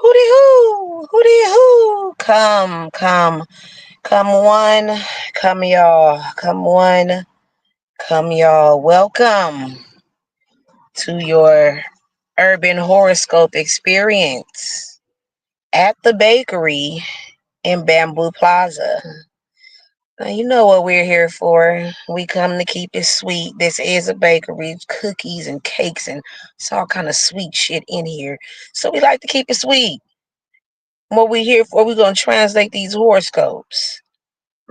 Hooty hoo, hooty hoo. Come one, come y'all, come one, come y'all. Welcome to your urban horoscope experience at the bakery in Bamboo Plaza. Now, you know what we're here for. We come to keep it sweet. This is a bakery, cookies and cakes, and it's all kind of sweet shit in here. So we like to keep it sweet. What we here for, we're going to translate these horoscopes.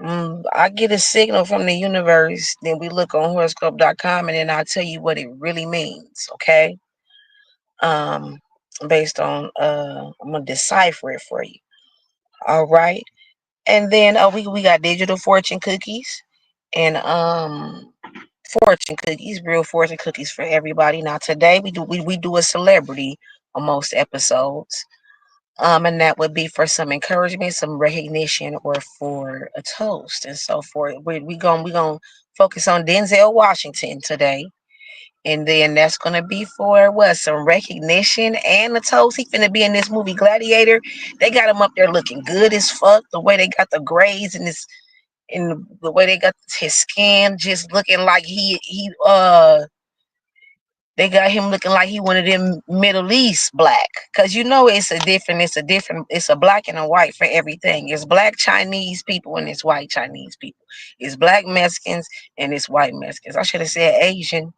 I get a signal from the universe, then we look on horoscope.com, and then I'll tell you what it really means, okay? Um, Based on, I'm going to decipher it for you, all right? And then we got digital fortune cookies and fortune cookies, real fortune cookies for everybody. Now today we do a celebrity on most episodes. And that would be for some encouragement, some recognition, or for a toast and so forth. We gonna focus on Denzel Washington today, and then that's gonna be for what, some recognition and a toast. He finna be in this movie Gladiator. They got him up there looking good as fuck. The way they got the grays in the way they got his skin, just looking like they got him looking like he one of them Middle East black. Cause you know it's a black and a white for everything. It's black Chinese people and it's white Chinese people. It's black Mexicans and it's white Mexicans. I should have said Asian.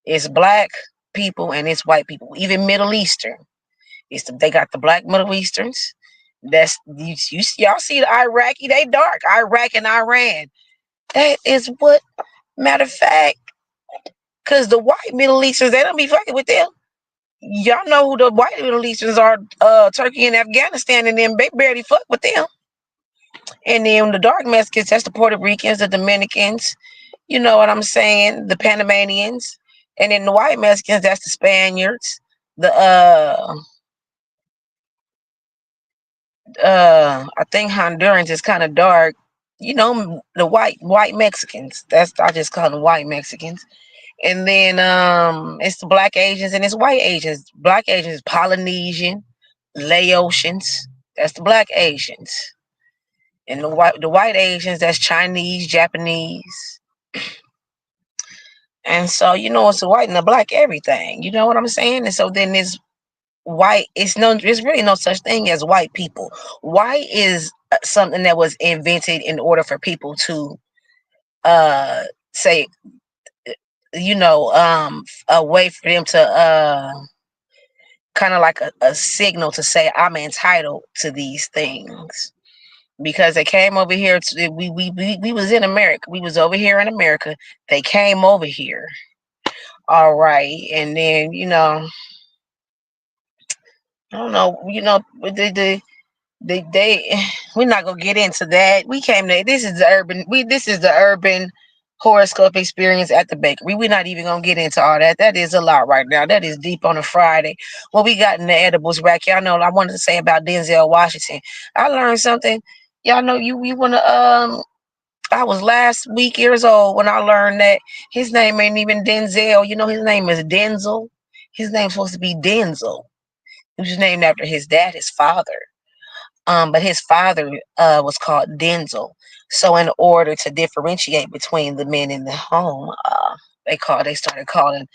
It's black people and it's white people. Even Middle Eastern. They got the black Middle Easterns. Y'all see the Iraqi, they dark. Iraq and Iran. That is what, matter of fact, cause the white Middle Easterns, they don't be fucking with them. Y'all know who the white Middle Easterns are, Turkey and Afghanistan, and them, they barely fuck with them. And then the dark Mexicans, that's the Puerto Ricans, the Dominicans, you know what I'm saying, the Panamanians. And then the white Mexicans, that's the Spaniards, the I think Hondurans is kind of dark. You know, the white Mexicans. That's, I just call them white Mexicans. And then it's the black Asians and it's white Asians. Black Asians, Polynesian, Laotians. That's the black Asians. And the white Asians, that's Chinese, Japanese. And so, you know, it's the white and the black everything. You know what I'm saying? And so then this white, it's really no such thing as white people. White is something that was invented in order for people to say, a way for them to kind of like a signal to say I'm entitled to these things, because they came over here to, we was in America, we was over here in America, they came over here, all right, and then I don't know, they we're not gonna get into that. We came to, this is the urban horoscope experience at the bakery. We're not even gonna get into all that. That is a lot right now. That is deep on a Friday. What we got in the edibles rack, y'all know I wanted to say about Denzel Washington. I learned something. Y'all know, you wanna I was last week years old when I learned that his name ain't even Denzel. You know, his name is Denzel. His name's supposed to be Denzel. He was named after his dad, his father. But his father was called Denzel. So in order to differentiate between the men in the home, they started calling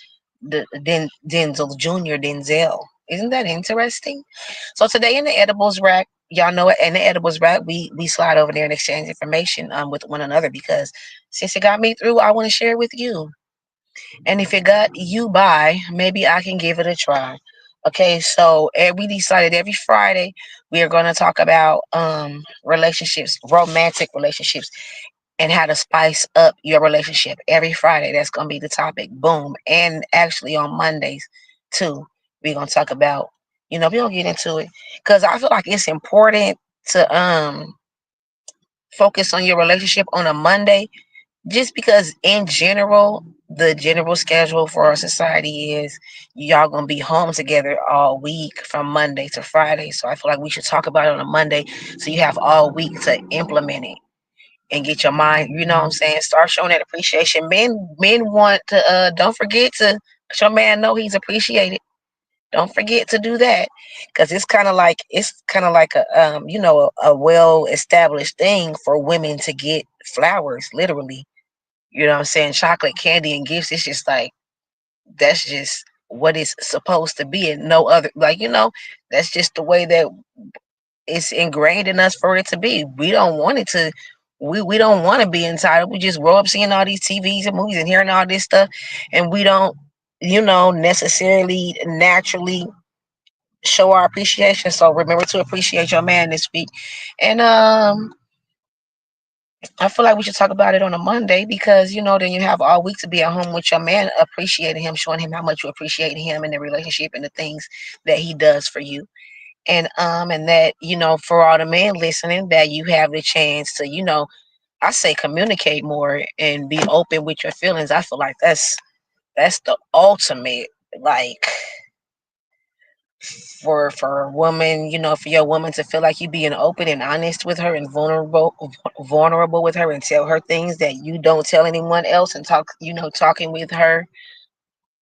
Denzel Junior Denzel. Isn't that interesting? So today in the edibles rack, y'all know it. In the edibles rack, we slide over there and exchange information with one another, because since it got me through, I want to share it with you. And if it got you by, maybe I can give it a try. Okay, so we decided every Friday we are going to talk about relationships, romantic relationships, and how to spice up your relationship. Every Friday, that's going to be the topic. Boom. And actually on Mondays too, we're going to talk about, we're going to get into it, because I feel like it's important to focus on your relationship on a Monday, just because in general, the general schedule for our society is y'all gonna be home together all week from Monday to Friday. So I feel like we should talk about it on a Monday, so you have all week to implement it and get your mind, you know what I'm saying, start showing that appreciation. Men want to don't forget to let your man know he's appreciated. Don't forget to do that, because it's kind of like a a well established thing for women to get flowers, literally. You know what I'm saying? Chocolate, candy, and gifts. It's just like that's just what it's supposed to be, and no other. That's just the way that it's ingrained in us for it to be. We don't want it to. We don't want to be entitled. We just grow up seeing all these TVs and movies and hearing all this stuff, and we don't, necessarily naturally show our appreciation. So remember to appreciate your man this week. And I feel like we should talk about it on a Monday, because then you have all week to be at home with your man, appreciating him, showing him how much you appreciate him and the relationship and the things that he does for you. And that, for all the men listening, that you have the chance to, I say, communicate more and be open with your feelings. I feel like that's the ultimate, like, for a woman, for your woman to feel like you being open and honest with her and vulnerable with her, and tell her things that you don't tell anyone else, and talking with her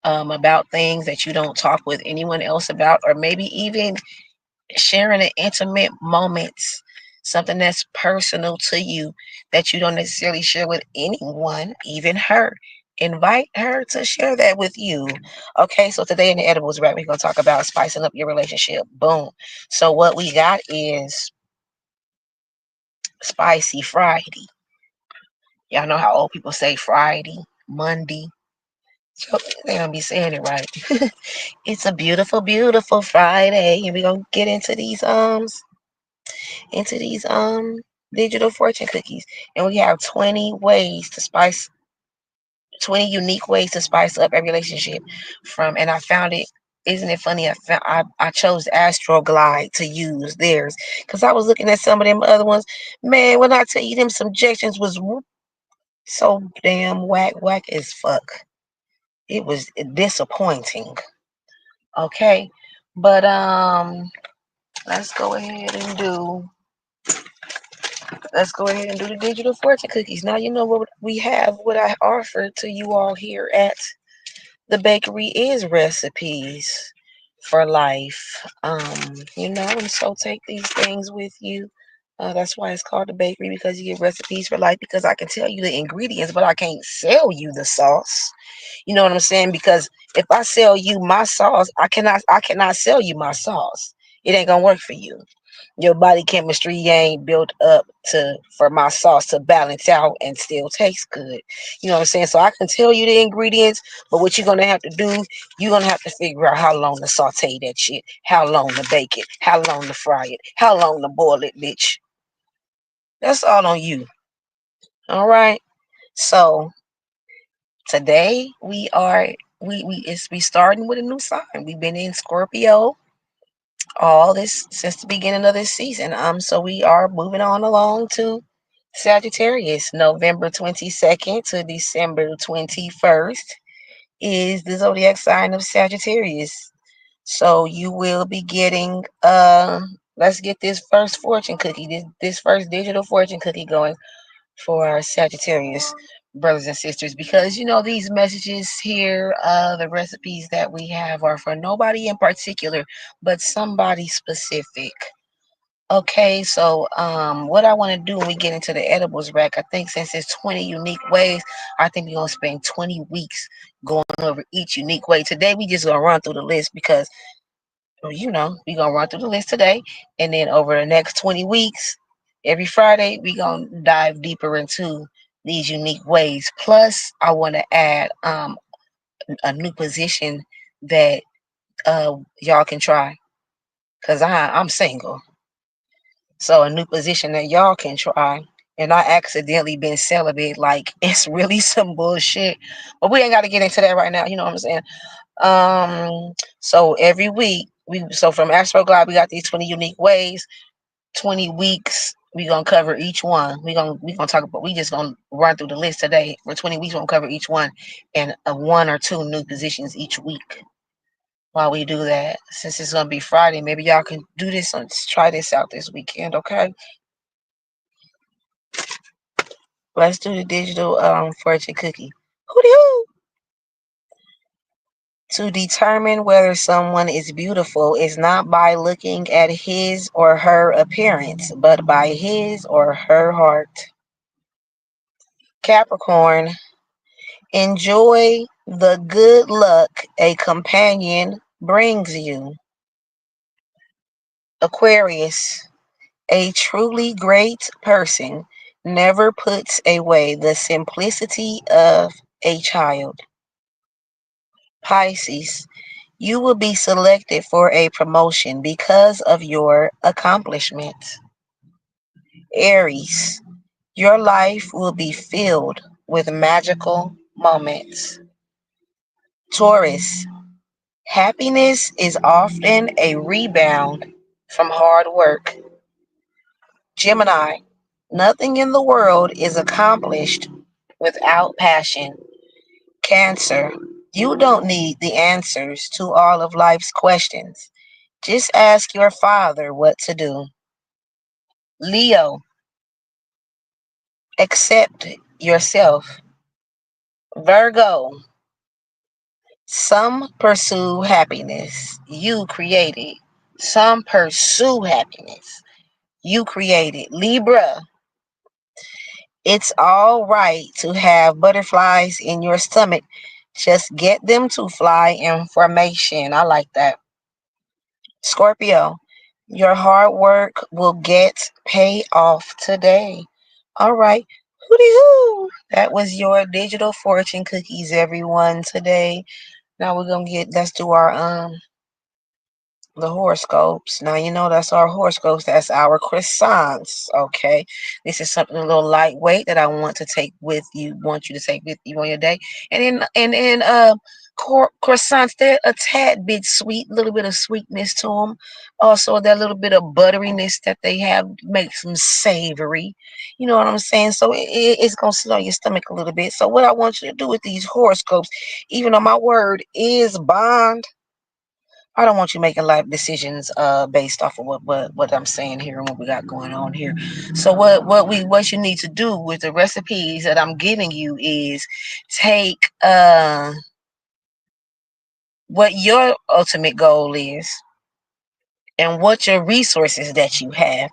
about things that you don't talk with anyone else about, or maybe even sharing an intimate moments, something that's personal to you that you don't necessarily share with anyone, even her. Invite her to share that with you. Okay, so today in the edibles right, we're gonna talk about spicing up your relationship. Boom. So what we got is spicy Friday. Y'all know how old people say Friday, Monday. So they're gonna be saying it right. It's a beautiful, beautiful Friday, and we're gonna get into these digital fortune cookies, and we have 20 unique ways to spice up a relationship. And I found it. Isn't it funny? I chose Astro Glide to use theirs, because I was looking at some of them other ones. Man, when I tell you, them suggestions was so damn whack as fuck. It was disappointing. Okay, but let's go ahead and do let's go ahead and do the digital fortune cookies. Now you know what we have. What I offer to you all here at the bakery is recipes for life. And so take these things with you. That's why it's called the bakery, because you get recipes for life. Because I can tell you the ingredients, but I can't sell you the sauce. You know what I'm saying? Because if I sell you my sauce, I cannot sell you my sauce. It ain't gonna work for you. Your body chemistry ain't built up to for my sauce to balance out and still taste good. You know what I'm saying? So I can tell you the ingredients, but what you're gonna have to do, you're gonna have to figure out how long to saute that shit, how long to bake it, how long to fry it, how long to boil it, bitch. That's all on you. All right. So today we starting with a new sign. We've been in Scorpio all this since the beginning of this season. So we are moving on along to Sagittarius. November 22nd to December 21st is the zodiac sign of Sagittarius. So you will be getting let's get this first fortune cookie, this first digital fortune cookie going for our Sagittarius brothers and sisters, because these messages here, the recipes that we have are for nobody in particular, but somebody specific. Okay, so what I want to do when we get into the edibles rack, I think since it's 20 unique ways, I think we're gonna spend 20 weeks going over each unique way. Today we just gonna run through the list, because we're gonna run through the list today, and then over the next 20 weeks, every Friday, we're gonna dive deeper into these unique ways. Plus, I want to add a new position that y'all can try, because I'm single. So a new position that y'all can try. And I accidentally been celibate. Like, it's really some bullshit. But we ain't got to get into that right now. You know what I'm saying? So every week, so from Astro Glide, we got these 20 unique ways. 20 weeks, we gonna cover each one. We gonna talk about. We just gonna run through the list today. For 20 weeks, we're gonna cover each one, and one or two new positions each week. While we do that, since it's gonna be Friday, maybe y'all can do this and try this out this weekend. Okay, let's do the digital fortune cookie. Hooty hoo! To determine whether someone is beautiful is not by looking at his or her appearance, but by his or her heart. Capricorn, enjoy the good luck a companion brings you. Aquarius, a truly great person never puts away the simplicity of a child. Pisces, you will be selected for a promotion because of your accomplishments. Aries, your life will be filled with magical moments. Taurus, happiness is often a rebound from hard work. Gemini, nothing in the world is accomplished without passion. Cancer, you don't need the answers to all of life's questions. Just ask your father what to do. Leo, accept yourself. Virgo, some pursue happiness. You created. Some pursue happiness. You created. Libra, it's all right to have butterflies in your stomach. Just get them to fly in formation. I like that. Scorpio, your hard work will get pay off today. All right. Hooty hoo. That was your digital fortune cookies, everyone, today. Now we're gonna let's do our the horoscopes. Now you know that's our horoscopes. That's our croissants. Okay, this is something a little lightweight that I want to take with you. Want you to take with you on your day. And croissants, they're a tad bit sweet, a little bit of sweetness to them. Also, that little bit of butteriness that they have makes them savory. You know what I'm saying? So it's gonna sit on your stomach a little bit. So what I want you to do with these horoscopes, even though my word is bond, I don't want you making life decisions based off of what I'm saying here and what we got going on here. So what you need to do with the recipes that I'm giving you is take what your ultimate goal is and what your resources that you have,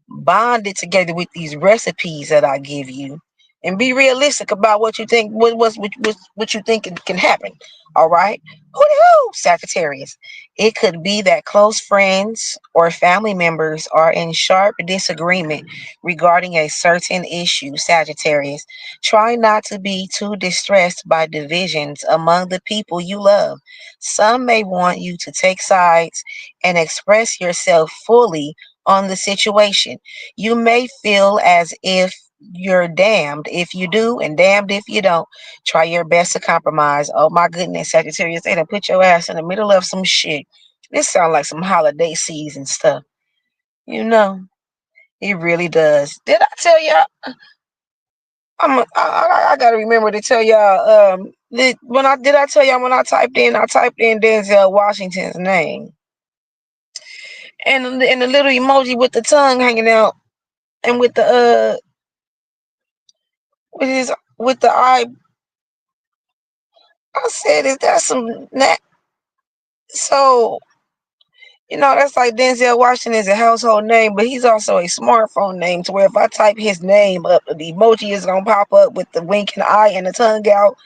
bond it together with these recipes that I give you, and be realistic about what you think what you think can happen. All right. Hoo Sagittarius. It could be that close friends or family members are in sharp disagreement regarding a certain issue. Sagittarius. Try not to be too distressed by divisions among the people you love. Some may want you to take sides and express yourself fully on the situation. You may feel as if you're damned if you do and damned if you don't. Try your best to compromise. Oh my goodness, Sagittarius, they done put your ass in the middle of some shit. This sounds like some holiday season stuff. You know, it really does. Did I tell y'all? I gotta remember to tell y'all. When I tell y'all when I typed in Denzel Washington's name, and the little emoji with the tongue hanging out, and with the with the eye. I said, is that some so that's like Denzel Washington is a household name, but he's also a smartphone name to where if I type his name up, the emoji is gonna pop up with the winking eye and the tongue out.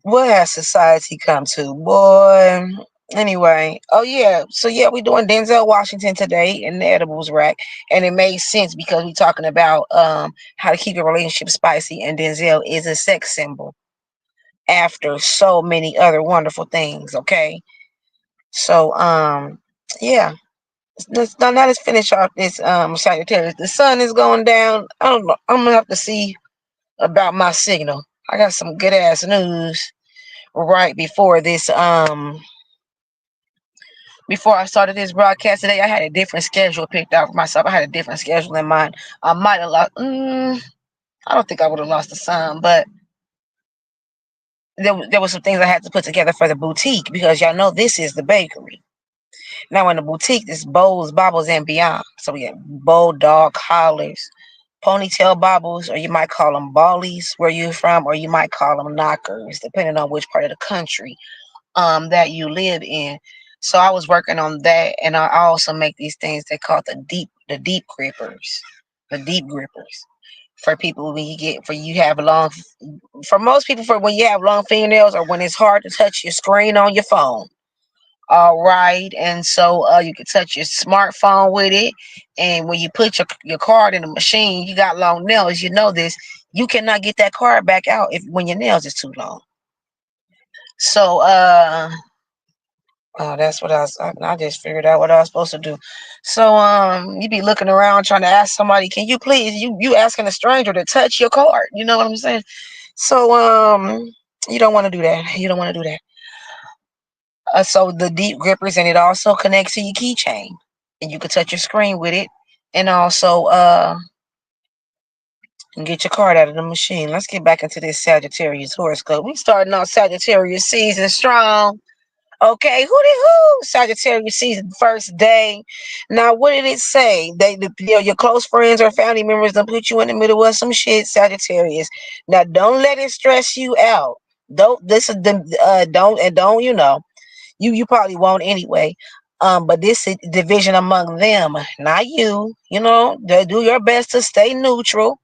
What has society come to, boy? Anyway, oh yeah, so yeah, we're doing Denzel Washington today in the edibles rack, and it made sense because we're talking about how to keep a relationship spicy, and Denzel is a sex symbol after so many other wonderful things. Okay, so yeah, let's finish off this Sagittarius. The sun is going down. I don't know. I'm gonna have to see about my signal. I got some good ass news right before I started this broadcast today. I had a different schedule picked out for myself. I had a different schedule in mind. I might have lost. I don't think I would have lost the sun, but there were some things I had to put together for the boutique because y'all know this is the bakery. Now in the boutique, it's bowls, bobbles, and beyond. So we got bow, dog, collars, ponytail bobbles, or you might call them ballies where you're from, or you might call them knockers, depending on which part of the country that you live in. So I was working on that, and I also make these things they call the deep grippers, the deep grippers for people when you get for you have long for most people for when you have long fingernails or when it's hard to touch your screen on your phone. All right, and so you can touch your smartphone with it, and when you put your card in the machine, you got long nails. You know this. You cannot get that card back out if when your nails is too long. So oh, that's what I just figured out what I was supposed to do. So you be looking around trying to ask somebody, can you please you asking a stranger to touch your card? You know what I'm saying? So you don't want to do that. You don't want to do that. So the deep grippers, and it also connects to your keychain, and you can touch your screen with it, and also get your card out of the machine. Let's get back into this Sagittarius horoscope. We starting off Sagittarius season strong. Okay, who did who? Sagittarius season first day. Now, what did it say? Your close friends or family members don't put you in the middle of some shit, Sagittarius. Now, don't let it stress you out. Don't this is the don't you probably won't anyway. But this is division among them, not you. Do your best to stay neutral.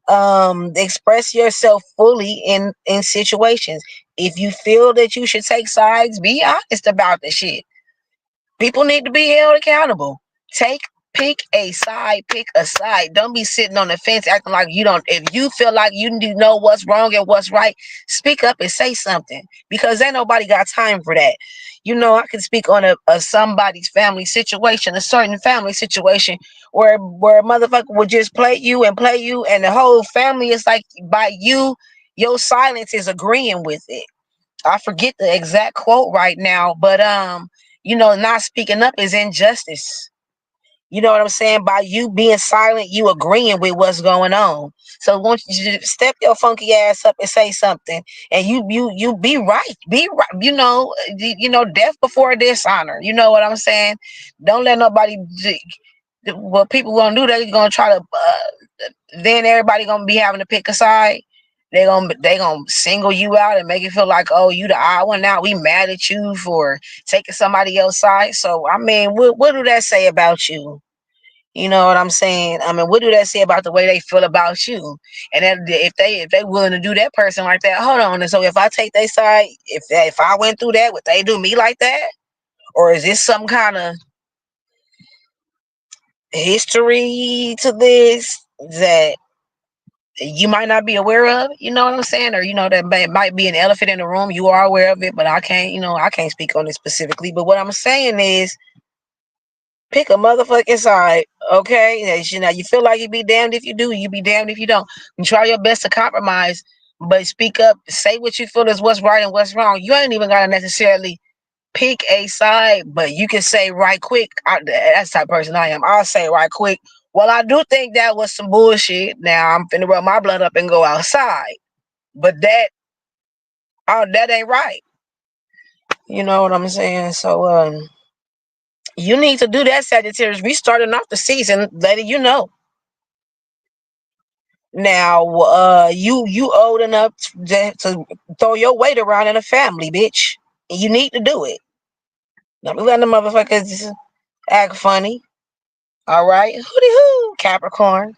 Express yourself fully in situations. If you feel that you should take sides, be honest about the shit. People need to be held accountable. Take Pick a side, pick a side. Don't be sitting on the fence acting like you don't. If you feel like you know what's wrong and what's right, speak up and say something, because ain't nobody got time for that. I can speak on a somebody's family situation, a certain family situation where a motherfucker would just play you, and the whole family is like by you. Your silence is agreeing with it. I forget the exact quote right now, but not speaking up is injustice. You know what I'm saying? By you being silent, you agreeing with what's going on. So once you step your funky ass up and say something, and you be right, be right. Death before dishonor. You know what I'm saying? Don't let nobody. What people gonna do? They're gonna try to. Then everybody gonna be having to pick a side. They gonna single you out and make it feel like, oh, you the odd one out. We mad at you for taking somebody else's side. So I mean, what do that say about you? You know what I'm saying? I mean, what do that say about the way they feel about you? And then if they willing to do that person like that, hold on. And so if I take their side, if I went through that, would they do me like that? Or is this some kind of history to this that you might not be aware of? You know what I'm saying? Or that might be an elephant in the room. You are aware of it, but I can't speak on it specifically. But what I'm saying is, pick a motherfucking side, okay? You feel like you be damned if you do, you be damned if you don't. You try your best to compromise, but speak up, say what you feel is what's right and what's wrong. You ain't even gotta necessarily pick a side, but you can say right quick. That's the type of person I am. I'll say right quick, well, I do think that was some bullshit. Now I'm finna rub my blood up and go outside. But that ain't right. You know what I'm saying? So you need to do that, Sagittarius. We starting off the season letting you know. Now, you old enough to throw your weight around in a family, bitch. You need to do it. Don't be letting the motherfuckers act funny. All right, hooty hoo, Capricorn.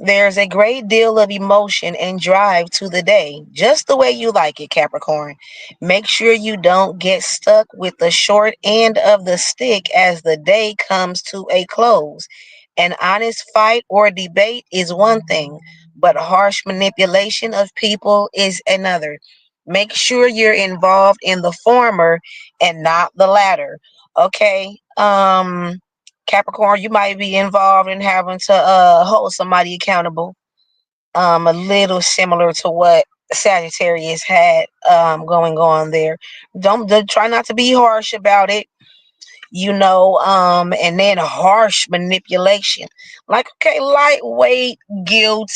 There's a great deal of emotion and drive to the day, just the way you like it, Capricorn. Make sure you don't get stuck with the short end of the stick as the day comes to a close. An honest fight or debate is one thing, but harsh manipulation of people is another. Make sure you're involved in the former and not the latter. Okay. Capricorn, you might be involved in having to hold somebody accountable. A little similar to what Sagittarius had going on there. Don't try not to be harsh about it, and then harsh manipulation. Like, okay, lightweight guilt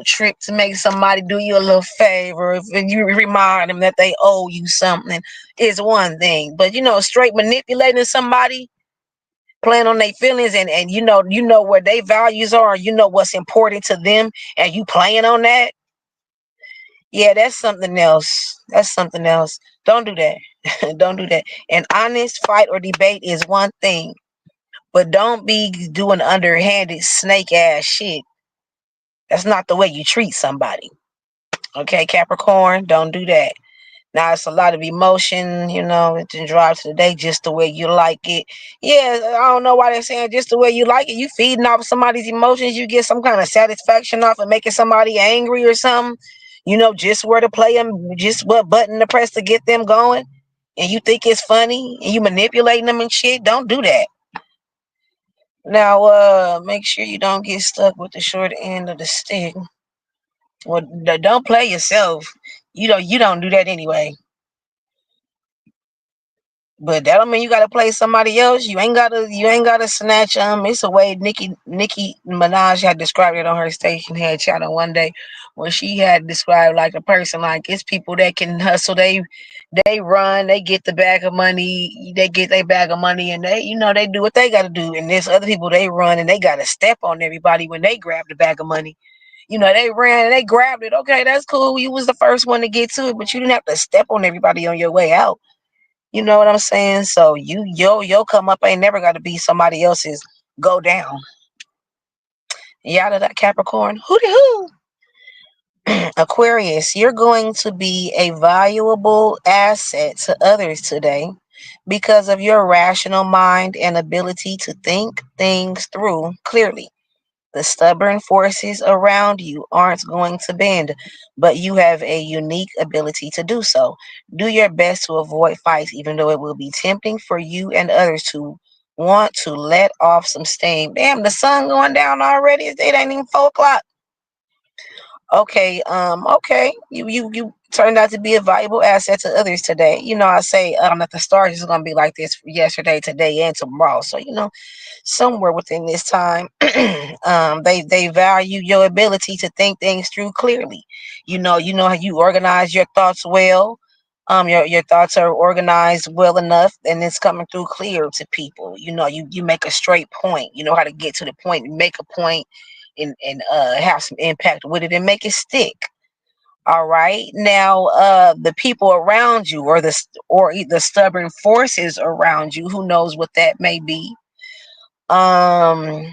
trip to make somebody do you a little favor. If you remind them that they owe you something, is one thing. But straight manipulating somebody, playing on their feelings, and you know where their values are, you know what's important to them, and you playing on that, Yeah, that's something else. That's something else. Don't do that. Don't do that. An honest fight or debate is one thing, but don't be doing underhanded snake ass shit. That's not the way you treat somebody. Okay, Capricorn, don't do that. Now it's a lot of emotion, it can drive to the day just the way you like it. Yeah, I don't know why they're saying just the way you like it. You feeding off somebody's emotions, you get some kind of satisfaction off of making somebody angry or something. You know just where to play them, just what button to press to get them going. And you think it's funny and you manipulating them and shit. Don't do that. Now, make sure you don't get stuck with the short end of the stick. Well, don't play yourself. You don't do that anyway. But that don't mean you gotta play somebody else. You ain't gotta snatch it's a way Nicki Minaj had described it on her station head channel one day, where she had described like a person, like it's people that can hustle, they run, they get the bag of money, they get their bag of money, and they do what they gotta do. And there's other people, they run and they gotta step on everybody when they grab the bag of money. They ran and they grabbed it. Okay, that's cool. You was the first one to get to it, but you didn't have to step on everybody on your way out. You know what I'm saying? So your come up ain't never got to be somebody else's go down. Yada that Capricorn. Hooty hoo. Aquarius, you're going to be a valuable asset to others today because of your rational mind and ability to think things through clearly. The stubborn forces around you aren't going to bend, but you have a unique ability to do so. Do your best to avoid fights, even though it will be tempting for you and others to want to let off some steam. Damn, the sun going down already. It ain't even 4 o'clock. Okay. You turned out to be a valuable asset to others today. I say that the stars is gonna be like this yesterday, today, and tomorrow. So somewhere within this time, they value your ability to think things through clearly. You know how you organize your thoughts well. Your thoughts are organized well enough, and it's coming through clear to people. You make a straight point. You know how to get to the point and make a point, and have some impact with it and make it stick. All right. Now, the people around you, or the stubborn forces around you, who knows what that may be, um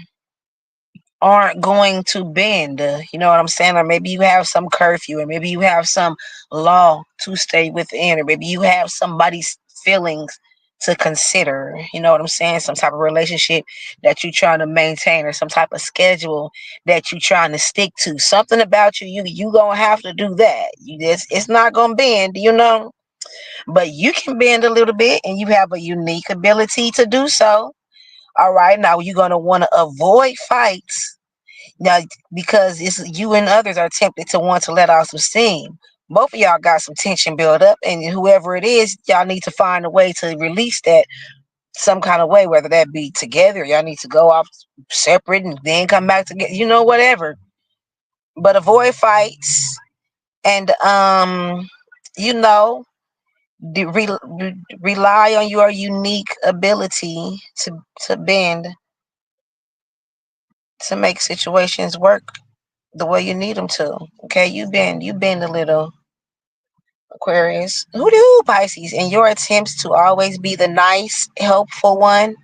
aren't going to bend. You know what I'm saying? Or maybe you have some curfew, or maybe you have some law to stay within, or maybe you have somebody's feelings to consider. You know what I'm saying? Some type of relationship that you're trying to maintain, or some type of schedule that you're trying to stick to. Something about you gonna have to do that. It's not gonna bend, but you can bend a little bit, and you have a unique ability to do so. All right, now you're gonna want to avoid fights now, because it's you and others are tempted to want to let off some steam. Both of y'all got some tension built up, and whoever it is, y'all need to find a way to release that some kind of way, whether that be together, y'all need to go off separate and then come back together, whatever. But avoid fights, and you know, rely on your unique ability to bend, to make situations work the way you need them to. Okay, you been a little, Aquarius. Who do Pisces? In your attempts to always be the nice, helpful one,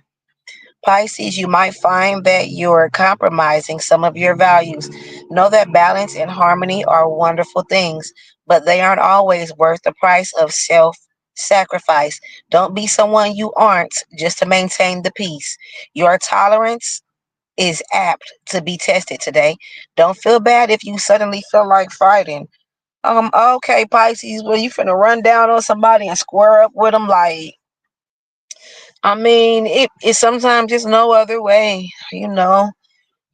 Pisces, you might find that you're compromising some of your values. Know that balance and harmony are wonderful things, but they aren't always worth the price of self sacrifice. Don't be someone you aren't just to maintain the peace. Your tolerance is apt to be tested today. Don't feel bad if you suddenly feel like fighting. Okay, Pisces, well, you finna run down on somebody and square up with them? Like, I mean, it sometimes just no other way.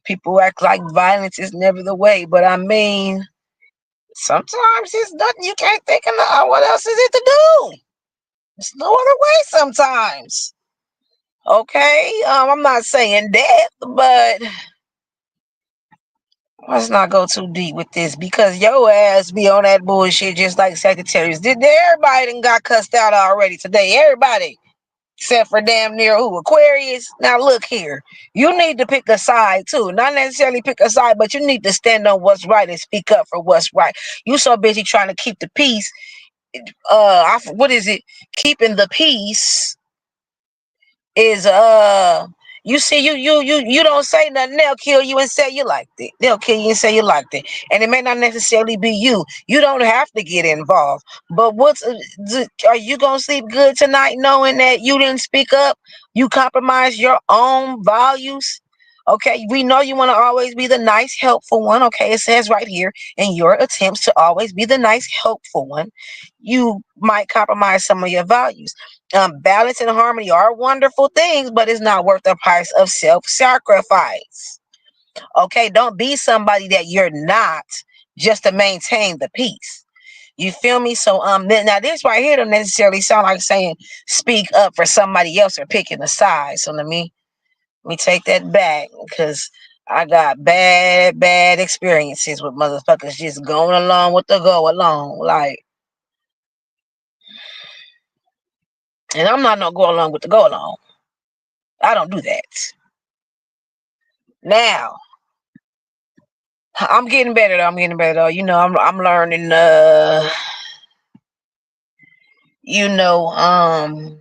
People act like violence is never the way, but I mean, sometimes it's nothing you can't think of. What else is it to do? There's no other way sometimes. Okay, I'm not saying that, but let's not go too deep with this, because your ass be on that bullshit just like Sagittarius. Did everybody done got cussed out already today? Everybody. Except for damn near who? Aquarius. Now look here. You need to pick a side too. Not necessarily pick a side, but you need to stand on what's right and speak up for what's right. You so busy trying to keep the peace. What is it? Keeping the peace is you see you don't say nothing, they'll kill you and say you liked it. They'll kill you and say you liked it. And it may not necessarily be you. You don't have to get involved. But are you gonna sleep good tonight knowing that you didn't speak up? You compromise your own values. Okay, we know you want to always be the nice, helpful one. Okay, it says right here, in your attempts to always be the nice, helpful one, you might compromise some of your values. Balance and harmony are wonderful things, but it's not worth the price of self-sacrifice. Okay, don't be somebody that you're not just to maintain the peace. You feel me? So now this right here don't necessarily sound like saying speak up for somebody else or picking a side. So let me take that back, because I got bad experiences with motherfuckers just going along with the go along. Like, and I'm not no go along with the go along. I don't do that. Now, I'm getting better though. I'm getting better though. I'm learning you know,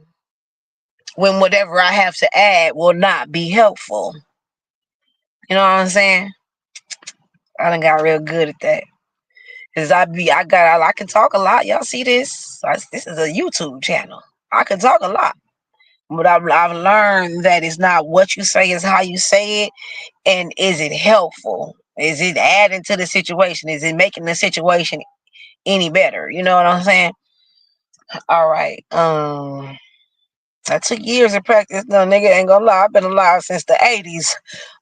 when whatever I have to add will not be helpful. You know what I'm saying? I done got real good at that. Cause I can talk a lot. Y'all see this? This is a YouTube channel. I can talk a lot. But I've learned that it's not what you say, it's how you say it. And is it helpful? Is it adding to the situation? Is it making the situation any better? You know what I'm saying? All right. I took years of practice. No, nigga, ain't gonna lie. I've been alive since the 80s.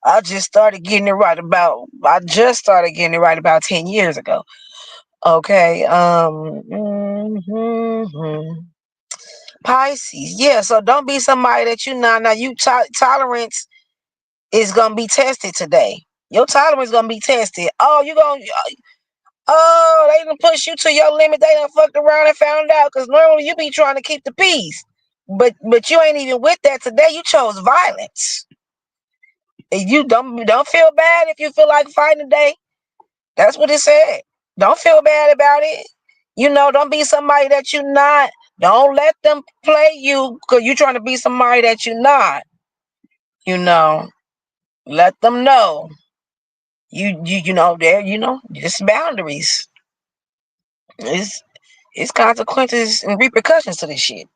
I just started getting it right about 10 years ago. Okay. Pisces. Yeah, so don't be somebody that you know. Now you tolerance is gonna be tested today. Your tolerance is gonna be tested. They done push you to your limit. They done fucked around and found out. Because normally you be trying to keep the peace. But you ain't even with that today. You chose violence. And you don't feel bad if you feel like fighting today. That's what it said. Don't feel bad about it. Don't be somebody that you're not. Don't let them play you because you're trying to be somebody that you're not. Let them know. Just boundaries. It's consequences and repercussions to this shit.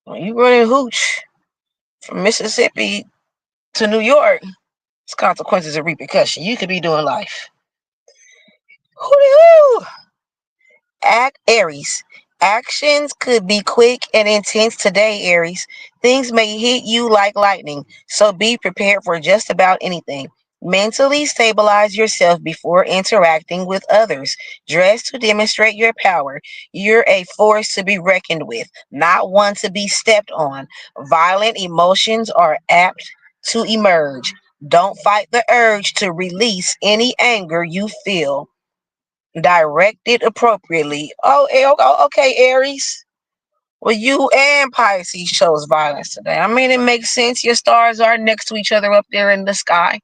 When you running hooch from Mississippi to New York, it's consequences and repercussions. You could be doing life. Hoo-dee-hoo! Aries. Actions could be quick and intense today, Aries. Things may hit you like lightning, so be prepared for just about anything. Mentally stabilize yourself before interacting with others. Dress to demonstrate your power. You're a force to be reckoned with, not one to be stepped on. Violent emotions are apt to emerge. Don't fight the urge to release any anger you feel. Direct it appropriately. Okay, Aries. Well, you and Pisces chose violence today. I mean, it makes sense. Your stars are next to each other up there in the sky.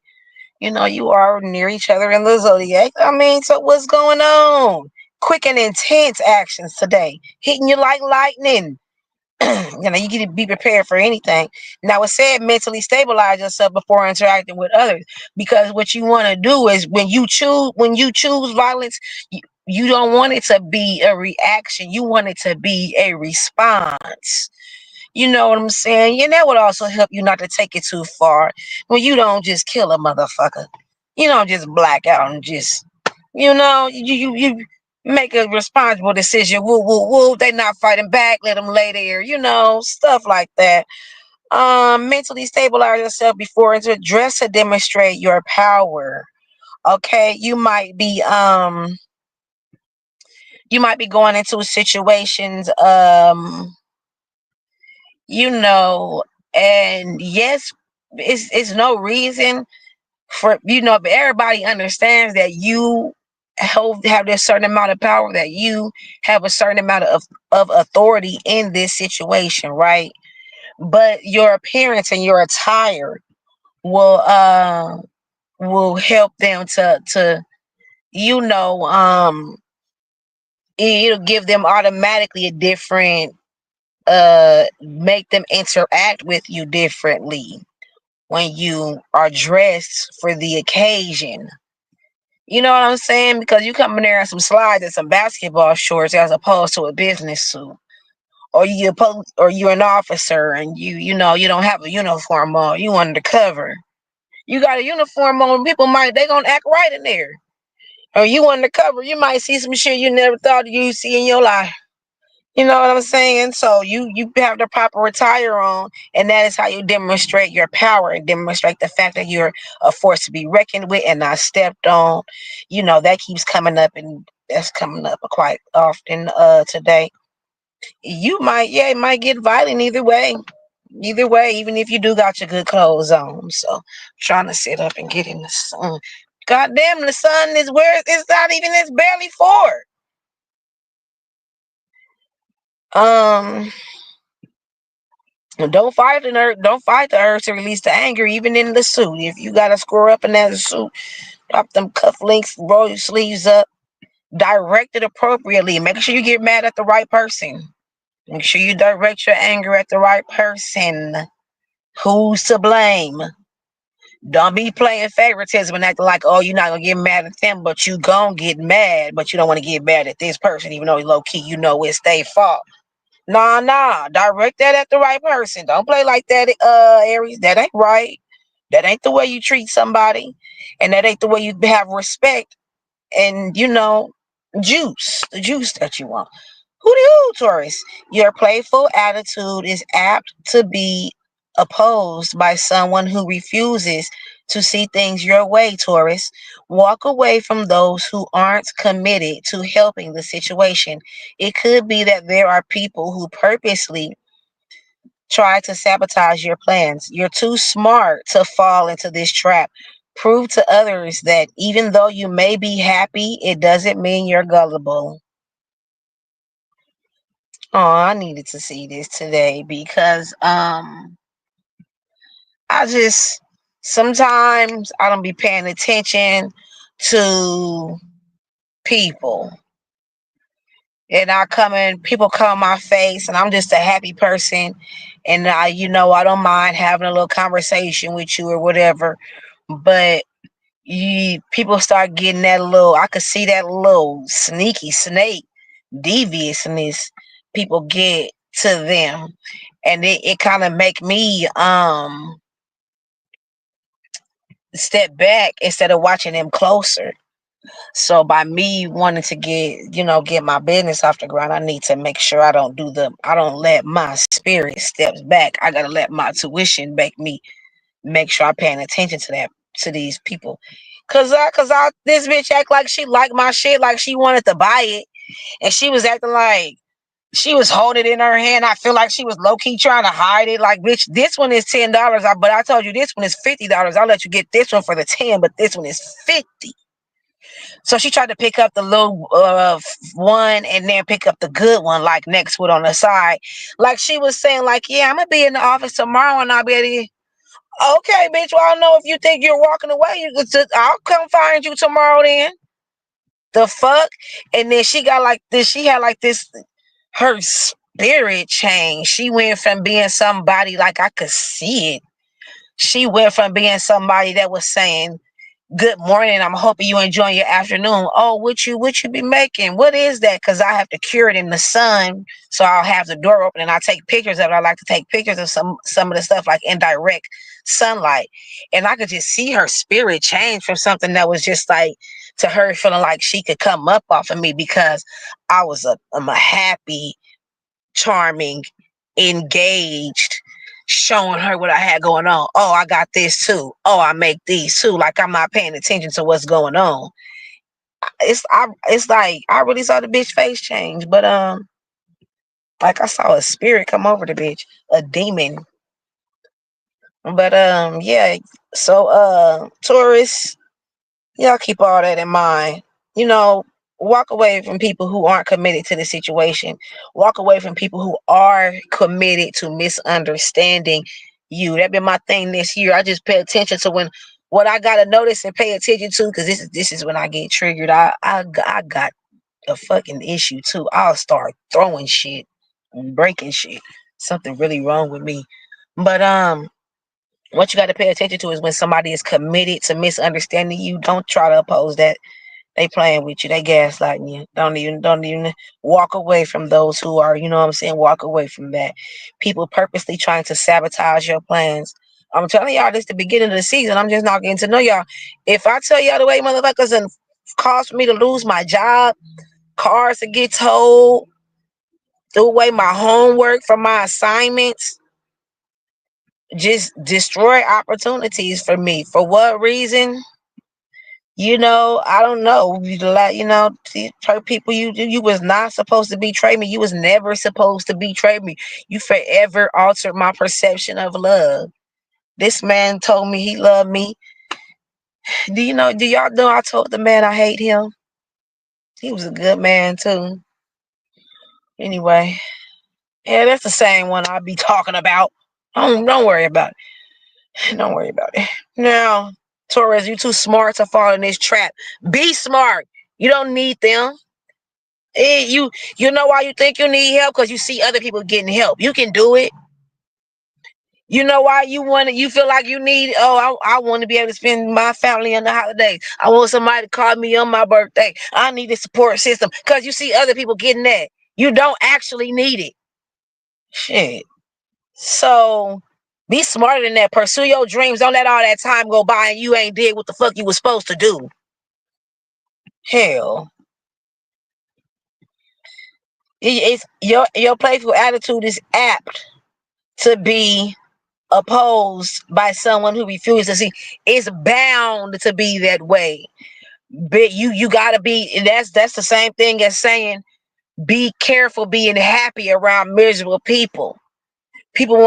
You are near each other in the zodiac. I mean, so what's going on? Quick and intense actions today, hitting you like lightning. You get to be prepared for anything. Now, it said mentally stabilize yourself before interacting with others, because what you want to do is when you choose violence, you don't want it to be a reaction. You want it to be a response. You know what I'm saying? And that would also help you not to take it too far. When you don't just kill a motherfucker, you don't just black out and just, you make a responsible decision. Woo, woo, woo. They not fighting back. Let them lay there. Stuff like that. Mentally stabilize yourself before into dress to demonstrate your power. Okay, you might be going into situations, and yes, it's no reason for, but everybody understands that you have this certain amount of power, that you have a certain amount of authority in this situation, right? but your appearance and your attire will help them to you know it'll give them automatically a different make them interact with you differently when you are dressed for the occasion. You know what I'm saying? Because you come in there in some slides and some basketball shorts as opposed to a business suit. Or you're an officer and you don't have a uniform on, you undercover. You got a uniform on, people might they gonna act right in there. Or you undercover, you might see some shit you never thought you'd see in your life. You know what I'm saying? So you have the proper attire on, and that is how you demonstrate your power and demonstrate the fact that you're a force to be reckoned with and not stepped on. That keeps coming up, and that's coming up quite often today. It might get violent either way. Either way, even if you do got your good clothes on. So I'm trying to sit up and get in the sun. God damn, the sun is where it's not even, it's barely four. Um don't fight the urge to release the anger even in the suit. If you gotta score up in that suit, drop them cufflinks, roll your sleeves up, direct it appropriately. Make sure you get mad at the right person. Make sure you direct your anger at the right person. Who's to blame? Don't be playing favoritism and acting like, oh, you're not gonna get mad at them, but you gonna get mad, but you don't want to get mad at this person, even though low key you know it's their fault. Nah. Direct that at the right person. Don't play like that, Aries. That ain't right. That ain't the way you treat somebody, and that ain't the way you have respect and the juice that you want. Hooty Taurus. Your playful attitude is apt to be opposed by someone who refuses to see things your way, Taurus. Walk away from those who aren't committed to helping the situation. It could be that there are people who purposely try to sabotage your plans. You're too smart to fall into this trap. Prove to others that even though you may be happy, it doesn't mean you're gullible. Oh, I needed to see this today because I just sometimes I don't be paying attention to people. And people come my face and I'm just a happy person and I don't mind having a little conversation with you or whatever. But people start getting that little, I could see that little sneaky snake deviousness people get to them, and it kind of make me step back instead of watching them closer. So by me wanting to get my business off the ground, I need to make sure I don't let my spirit steps back. I gotta let my tuition make sure I'm paying attention to these people. Cause this bitch act like she liked my shit, like she wanted to buy it, and she was acting like she was holding it in her hand. I feel like she was low key trying to hide it. Like, bitch, this one is $10, but I told you this one is $50. I'll let you get this one for the 10, but this one is 50. So she tried to pick up the little one and then pick up the good one, like next to it on the side. Like she was saying, like, yeah, I'm gonna be in the office tomorrow and I'll be able to. Okay, bitch. Well, I don't know if you think you're walking away. I'll come find you tomorrow then. The fuck? And then she got like this. She had like this. Her spirit changed. She went from being somebody like I could see it. She went from being somebody that was saying, good morning, I'm hoping you enjoying your afternoon. Oh, what you be making? What is that? Because I have to cure it in the sun. So I'll have the door open and I take pictures of it. I like to take pictures of some of the stuff like in direct sunlight. And I could just see her spirit change from something that was just like to her feeling like she could come up off of me because I'm a happy, charming, engaged, showing her what I had going on. Oh, I got this too. Oh, I make these too. Like I'm not paying attention to what's going on. It's like I really saw the bitch face change, but like I saw a spirit come over the bitch, a demon. But yeah. So Taurus, y'all keep all that in mind. You know, Walk away from people who aren't committed to the situation. Walk away from people who are committed to misunderstanding you. That been my thing this year. I just pay attention to when what I gotta notice and pay attention to, because this is when I get triggered. I got a fucking issue too. I'll start throwing shit and breaking shit. Something really wrong with me. But what you got to pay attention to is when somebody is committed to misunderstanding you. Don't try to oppose that. They playing with you. They gaslighting you. Don't even walk away from those who are, you know what I'm saying? Walk away from that. People purposely trying to sabotage your plans. I'm telling y'all, this the beginning of the season. I'm just not getting to know y'all. If I tell y'all the way motherfuckers and cause for me to lose my job, cars to get towed, threw away my homework from my assignments, just destroy opportunities for me. For what reason? I don't know. People, you was not supposed to betray me. You was never supposed to betray me. You forever altered my perception of love. This man told me he loved me. Do y'all know I told the man I hate him? He was a good man too. Anyway, yeah, that's the same one I'll be talking about. Don't worry about it. Don't worry about it. Now, Taurus, you too smart to fall in this trap. Be smart. You don't need them. You know why you think you need help? Because you see other people getting help. You can do it. You know why you feel like you need, I want to be able to spend my family on the holidays. I want somebody to call me on my birthday. I need a support system. Because you see other people getting that. You don't actually need it. Shit. So be smarter than that. Pursue your dreams. Don't let all that time go by and you ain't did what the fuck you was supposed to do. Hell. It's your playful attitude is apt to be opposed by someone who refuses to see. It's bound to be that way. But you gotta be. That's the same thing as saying be careful being happy around miserable people. People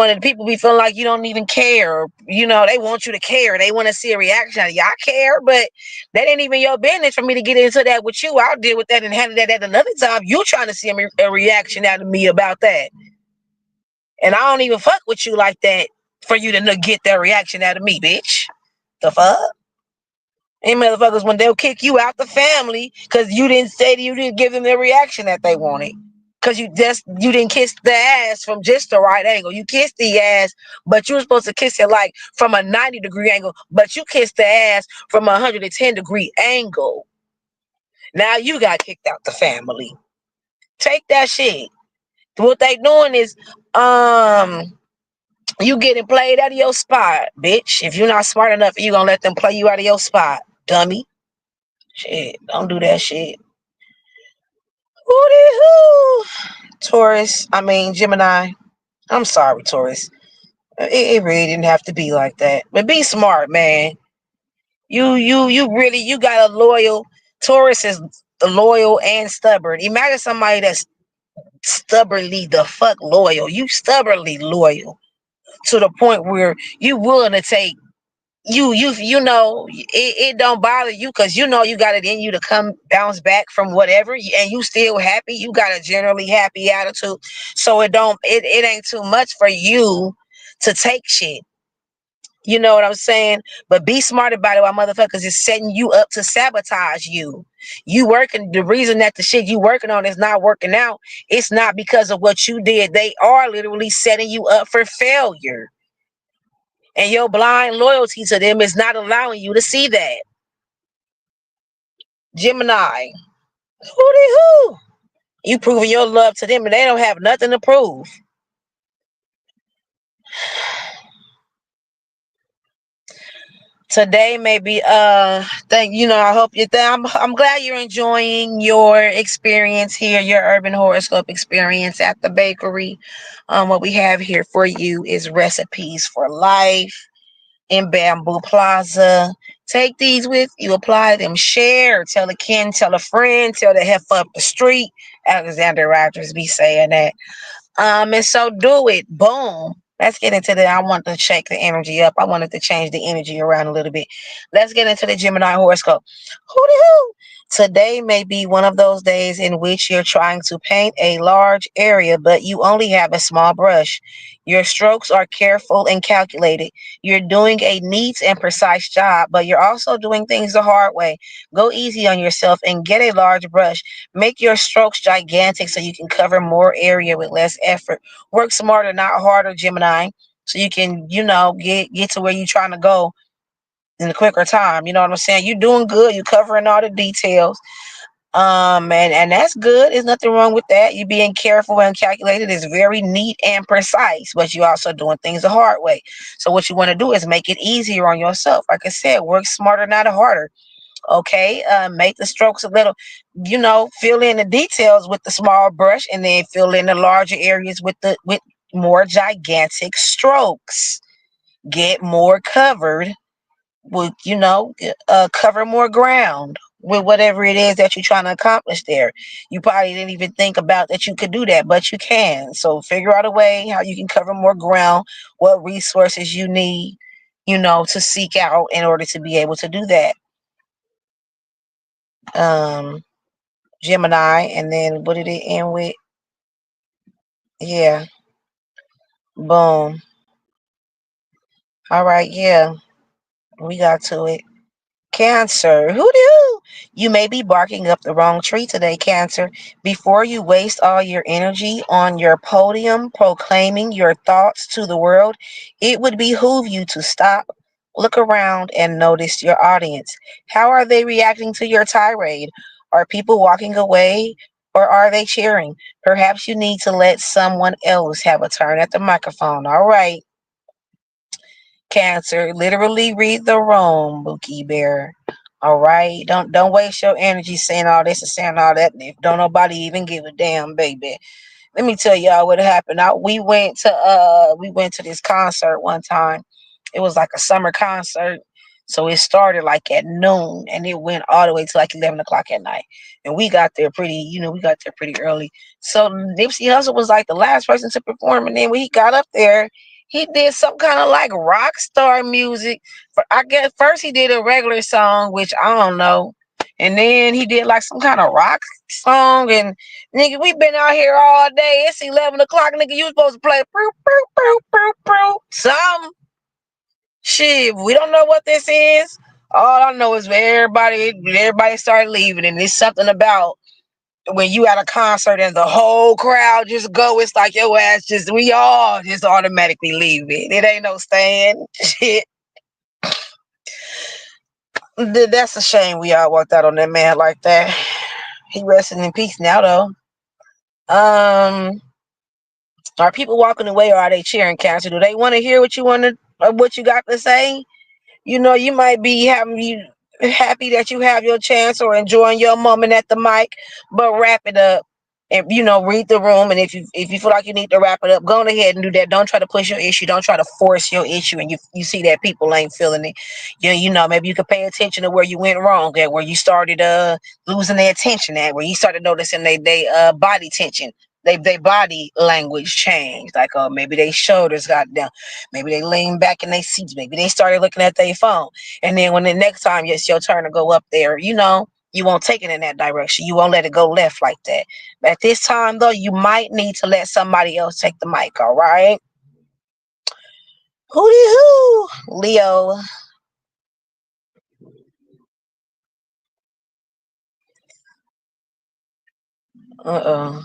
be feeling like you don't even care. They want you to care. They want to see a reaction out of you. I care, but that ain't even your business for me to get into that with you. I'll deal with that and handle that at another time. You trying to see a reaction out of me about that. And I don't even fuck with you like that for you to get that reaction out of me, bitch. The fuck? And motherfuckers, when they'll kick you out the family because you didn't give them the reaction that they wanted. Because you didn't kiss the ass from just the right angle. You kissed the ass, but you were supposed to kiss it like from a 90-degree angle, but you kissed the ass from a 110-degree angle. Now you got kicked out the family. Take that shit. What they doing is, you getting played out of your spot, bitch. If you're not smart enough, you gonna let them play you out of your spot, dummy. Shit, don't do that shit. Hoo-dee-hoo. Gemini. I'm sorry, Taurus. It really didn't have to be like that. But be smart, man. You got a loyal. Taurus is loyal and stubborn. Imagine somebody that's stubbornly the fuck loyal. You stubbornly loyal to the point where you willing to take it don't bother you because you got it in you to come bounce back from whatever, and you still happy. You got a generally happy attitude, so it ain't too much for you to take shit. You know what I'm saying? But be smart about it while motherfuckers is setting you up to sabotage you. The reason that the shit you working on is not working out, it's not because of what you did. They are literally setting you up for failure. And your blind loyalty to them is not allowing you to see that. Gemini. Hoo-dee-hoo. You proving your love to them and they don't have nothing to prove. Today maybe I hope I'm glad you're enjoying your experience here, your urban horoscope experience at the bakery. What we have here for you is recipes for life in Bamboo Plaza. Take these with you, apply them, share, tell a kin, tell a friend, tell the heifer up the street. Alexander Rogers be saying that. And so do it. Boom. Let's get into I want to shake the energy up. I wanted to change the energy around a little bit. Let's get into the Gemini horoscope. Hoo-dee-hoo. Today may be one of those days in which you're trying to paint a large area, but you only have a small brush. Your strokes are careful and calculated. You're doing a neat and precise job, but you're also doing things the hard way. Go easy on yourself and get a large brush. Make your strokes gigantic so you can cover more area with less effort. Work smarter, not harder, Gemini, so you can, get to where you're trying to go in a quicker time. You know what I'm saying? You're doing good. You're covering all the details. And that's good. There's nothing wrong with that. You being careful and calculated is very neat and precise, but you also doing things the hard way. So what you want to do is make it easier on yourself. Like I said, work smarter, not harder. Okay. Make the strokes a little, fill in the details with the small brush, and then fill in the larger areas with more gigantic strokes. Get more covered with, cover more ground with whatever it is that you're trying to accomplish there. You probably didn't even think about that you could do that, but you can. So figure out a way how you can cover more ground, what resources you need, to seek out in order to be able to do that. Um, Gemini, and then what did it end with? Yeah, boom. All right, yeah, we got to it. Cancer, who knew? You may be barking up the wrong tree today, Cancer. Before you waste all your energy on your podium proclaiming your thoughts to the world, it would behoove you to stop, look around, and notice your audience. How are they reacting to your tirade? Are people walking away, or are they cheering? Perhaps you need to let someone else have a turn at the microphone. All right, Cancer, literally read the room, Bookie Bear. All right, don't waste your energy saying all this and saying all that. If don't nobody even give a damn, baby. Let me tell y'all what happened. We went to this concert one time. It was like a summer concert. So it started like at noon and it went all the way to like 11 o'clock at night. And we got there pretty early. So Nipsey Hussle was like the last person to perform. And then when he got up there, he did some kind of like rock star music. I guess first he did a regular song, which I don't know. And then he did like some kind of rock song. And nigga, we been out here all day. It's 11 o'clock, nigga. You supposed to play some shit. We don't know what this is. All I know is everybody started leaving, and it's something about when you at a concert and the whole crowd just go. It's like your ass we all just automatically leave it. It ain't no staying. Shit. That's a shame we all walked out on that man like that. He resting in peace now, though. Are people walking away, or are they cheering, Cancer? Do they want to hear what you got to say? You might be happy that you have your chance or enjoying your moment at the mic, but wrap it up and read the room. And if you feel like you need to wrap it up, go on ahead and do that. Don't try to push your issue. Don't try to force your issue. And you see that people ain't feeling it. Maybe you could pay attention to where you went wrong at, where you started losing their attention at, where you started noticing they body tension. They body language changed. Like maybe their shoulders got down. Maybe they lean back in their seats. Maybe they started looking at their phone. And then when the next time it's your turn to go up there, you won't take it in that direction. You won't let it go left like that. But at this time, though, you might need to let somebody else take the mic, all right? Hooty hoo, Leo. Uh-oh.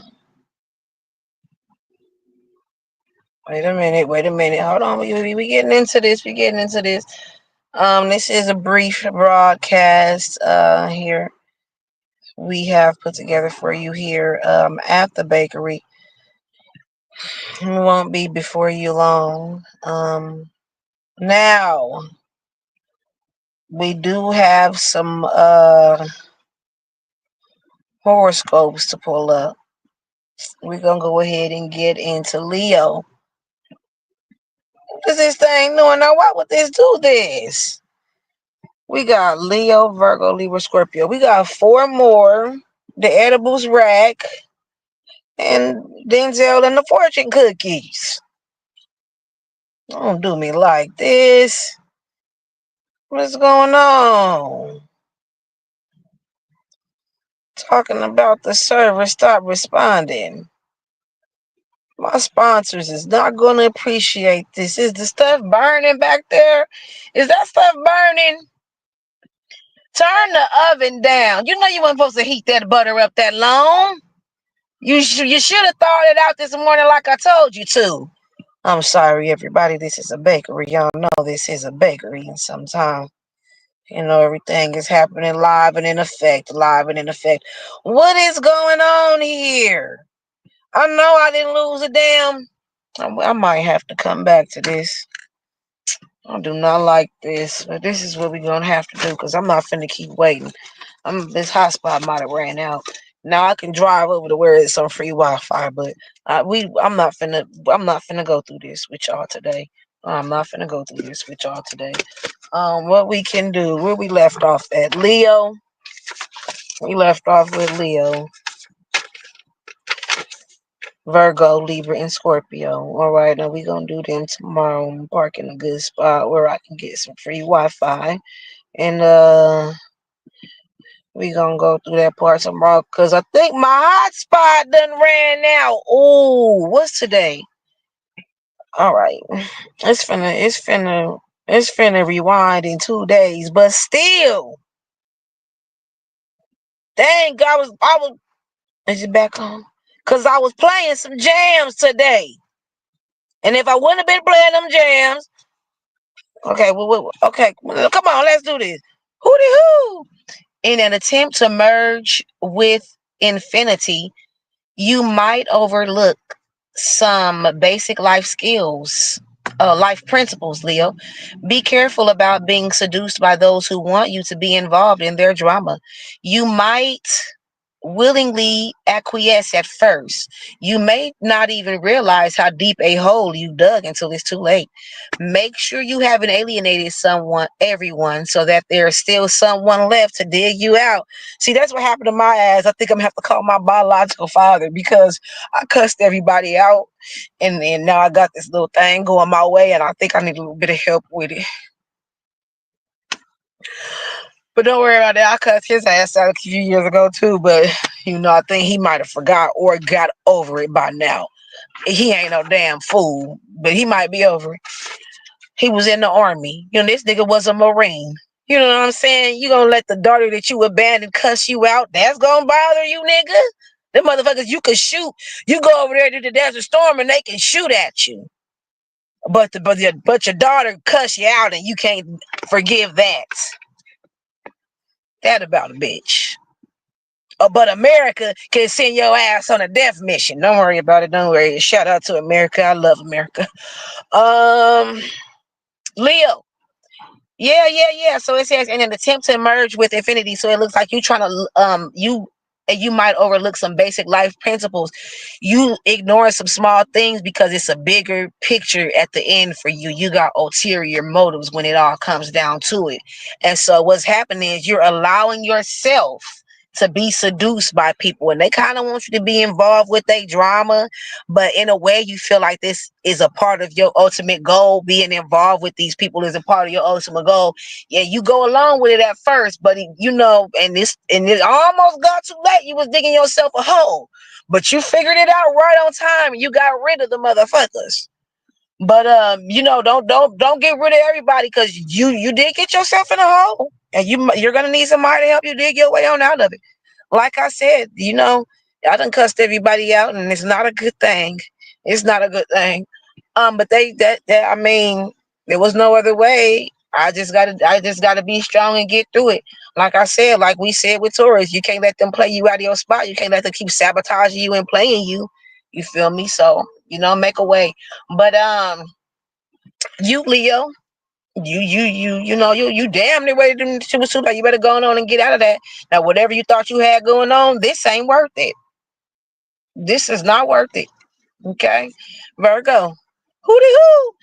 Wait a minute. Hold on. We getting into this. We getting into this. This is a brief broadcast here we have put together for you here at the bakery. It won't be before you long. Now we do have some horoscopes to pull up. We're gonna go ahead and get into Leo. What is this thing doing now? Why would this do this? We got Leo, Virgo, Libra, Scorpio. We got four more. The edibles rack and Denzel and the fortune cookies. Don't do me like this. What's going on? Talking about the server, stop responding. My sponsors is not going to appreciate this. Is the stuff burning back there? Is that stuff burning? Turn the oven down. You know you weren't supposed to heat that butter up that long. You should have thawed it out this morning like I told you to. I'm sorry, everybody. This is a bakery. Y'all know this is a bakery. And sometimes, everything is happening live and in effect. Live and in effect. What is going on here? I know I didn't lose a damn. I might have to come back to this. I do not like this, but this is what we're gonna have to do because I'm not finna keep waiting. This hotspot might have ran out. Now I can drive over to where it's some free Wi-Fi, but I'm not finna go through this with y'all today. I'm not finna go through this with y'all today. What we can do, where we left off at Leo. We left off with Leo, Virgo, Libra, and Scorpio. All right, now we're going to do them tomorrow. I'm parking a good spot where I can get some free Wi-Fi. And we going to go through that part tomorrow because I think my hotspot done ran out. Ooh, what's today? All right. It's finna rewind in 2 days, but still. Dang, is it back on? Because I was playing some jams today. And if I wouldn't have been playing them jams, okay, okay, come on, let's do this. Hooty hoo! In an attempt to merge with infinity, you might overlook some basic life skills, life principles, Leo. Be careful about being seduced by those who want you to be involved in their drama. You might willingly acquiesce at first. You may not even realize how deep a hole you dug until it's too late. Make sure you haven't alienated everyone, so that there's still someone left to dig you out. See, that's what happened to my ass. I think I'm gonna have to call my biological father because I cussed everybody out, and now I got this little thing going my way, and I think I need a little bit of help with it. But don't worry about that. I cussed his ass out a few years ago too. But I think he might have forgot or got over it by now. He ain't no damn fool, but he might be over it. He was in the army. This nigga was a Marine. You know what I'm saying? You gonna let the daughter that you abandoned cuss you out? That's gonna bother you, nigga? Them motherfuckers you can shoot. You go over there to the Desert Storm and they can shoot at you. But your daughter cuss you out and you can't forgive that. That about a bitch. But America can send your ass on a death mission. Don't worry about it. Don't worry. Shout out to America. I love America. Leo. Yeah. So it says in an attempt to merge with infinity. So it looks like you trying to you might overlook some basic life principles. You ignore some small things because it's a bigger picture at the end for you. You got ulterior motives when it all comes down to it. And so what's happening is you're allowing yourself to be seduced by people, and they kind of want you to be involved with their drama, but in a way you feel like this is a part of your ultimate goal. Being involved with these people is a part of your ultimate goal. Yeah, you go along with it at first, but and it almost got too late. You was digging yourself a hole, but you figured it out right on time and you got rid of the motherfuckers. But don't get rid of everybody, because you did get yourself in a hole, and you're gonna need somebody to help you dig your way on out of it. Like I said, I done cussed everybody out, and it's not a good thing. It's not a good thing. But I mean, there was no other way. I just gotta be strong and get through it. Like I said, like we said with Taurus, you can't let them play you out of your spot. You can't let them keep sabotaging you and playing you. You feel me? So make a way. But you Leo, you damn near ready to was too late. You better go on and get out of that. Now, whatever you thought you had going on, this ain't worth it. This is not worth it. Okay, Virgo, hooty hoo.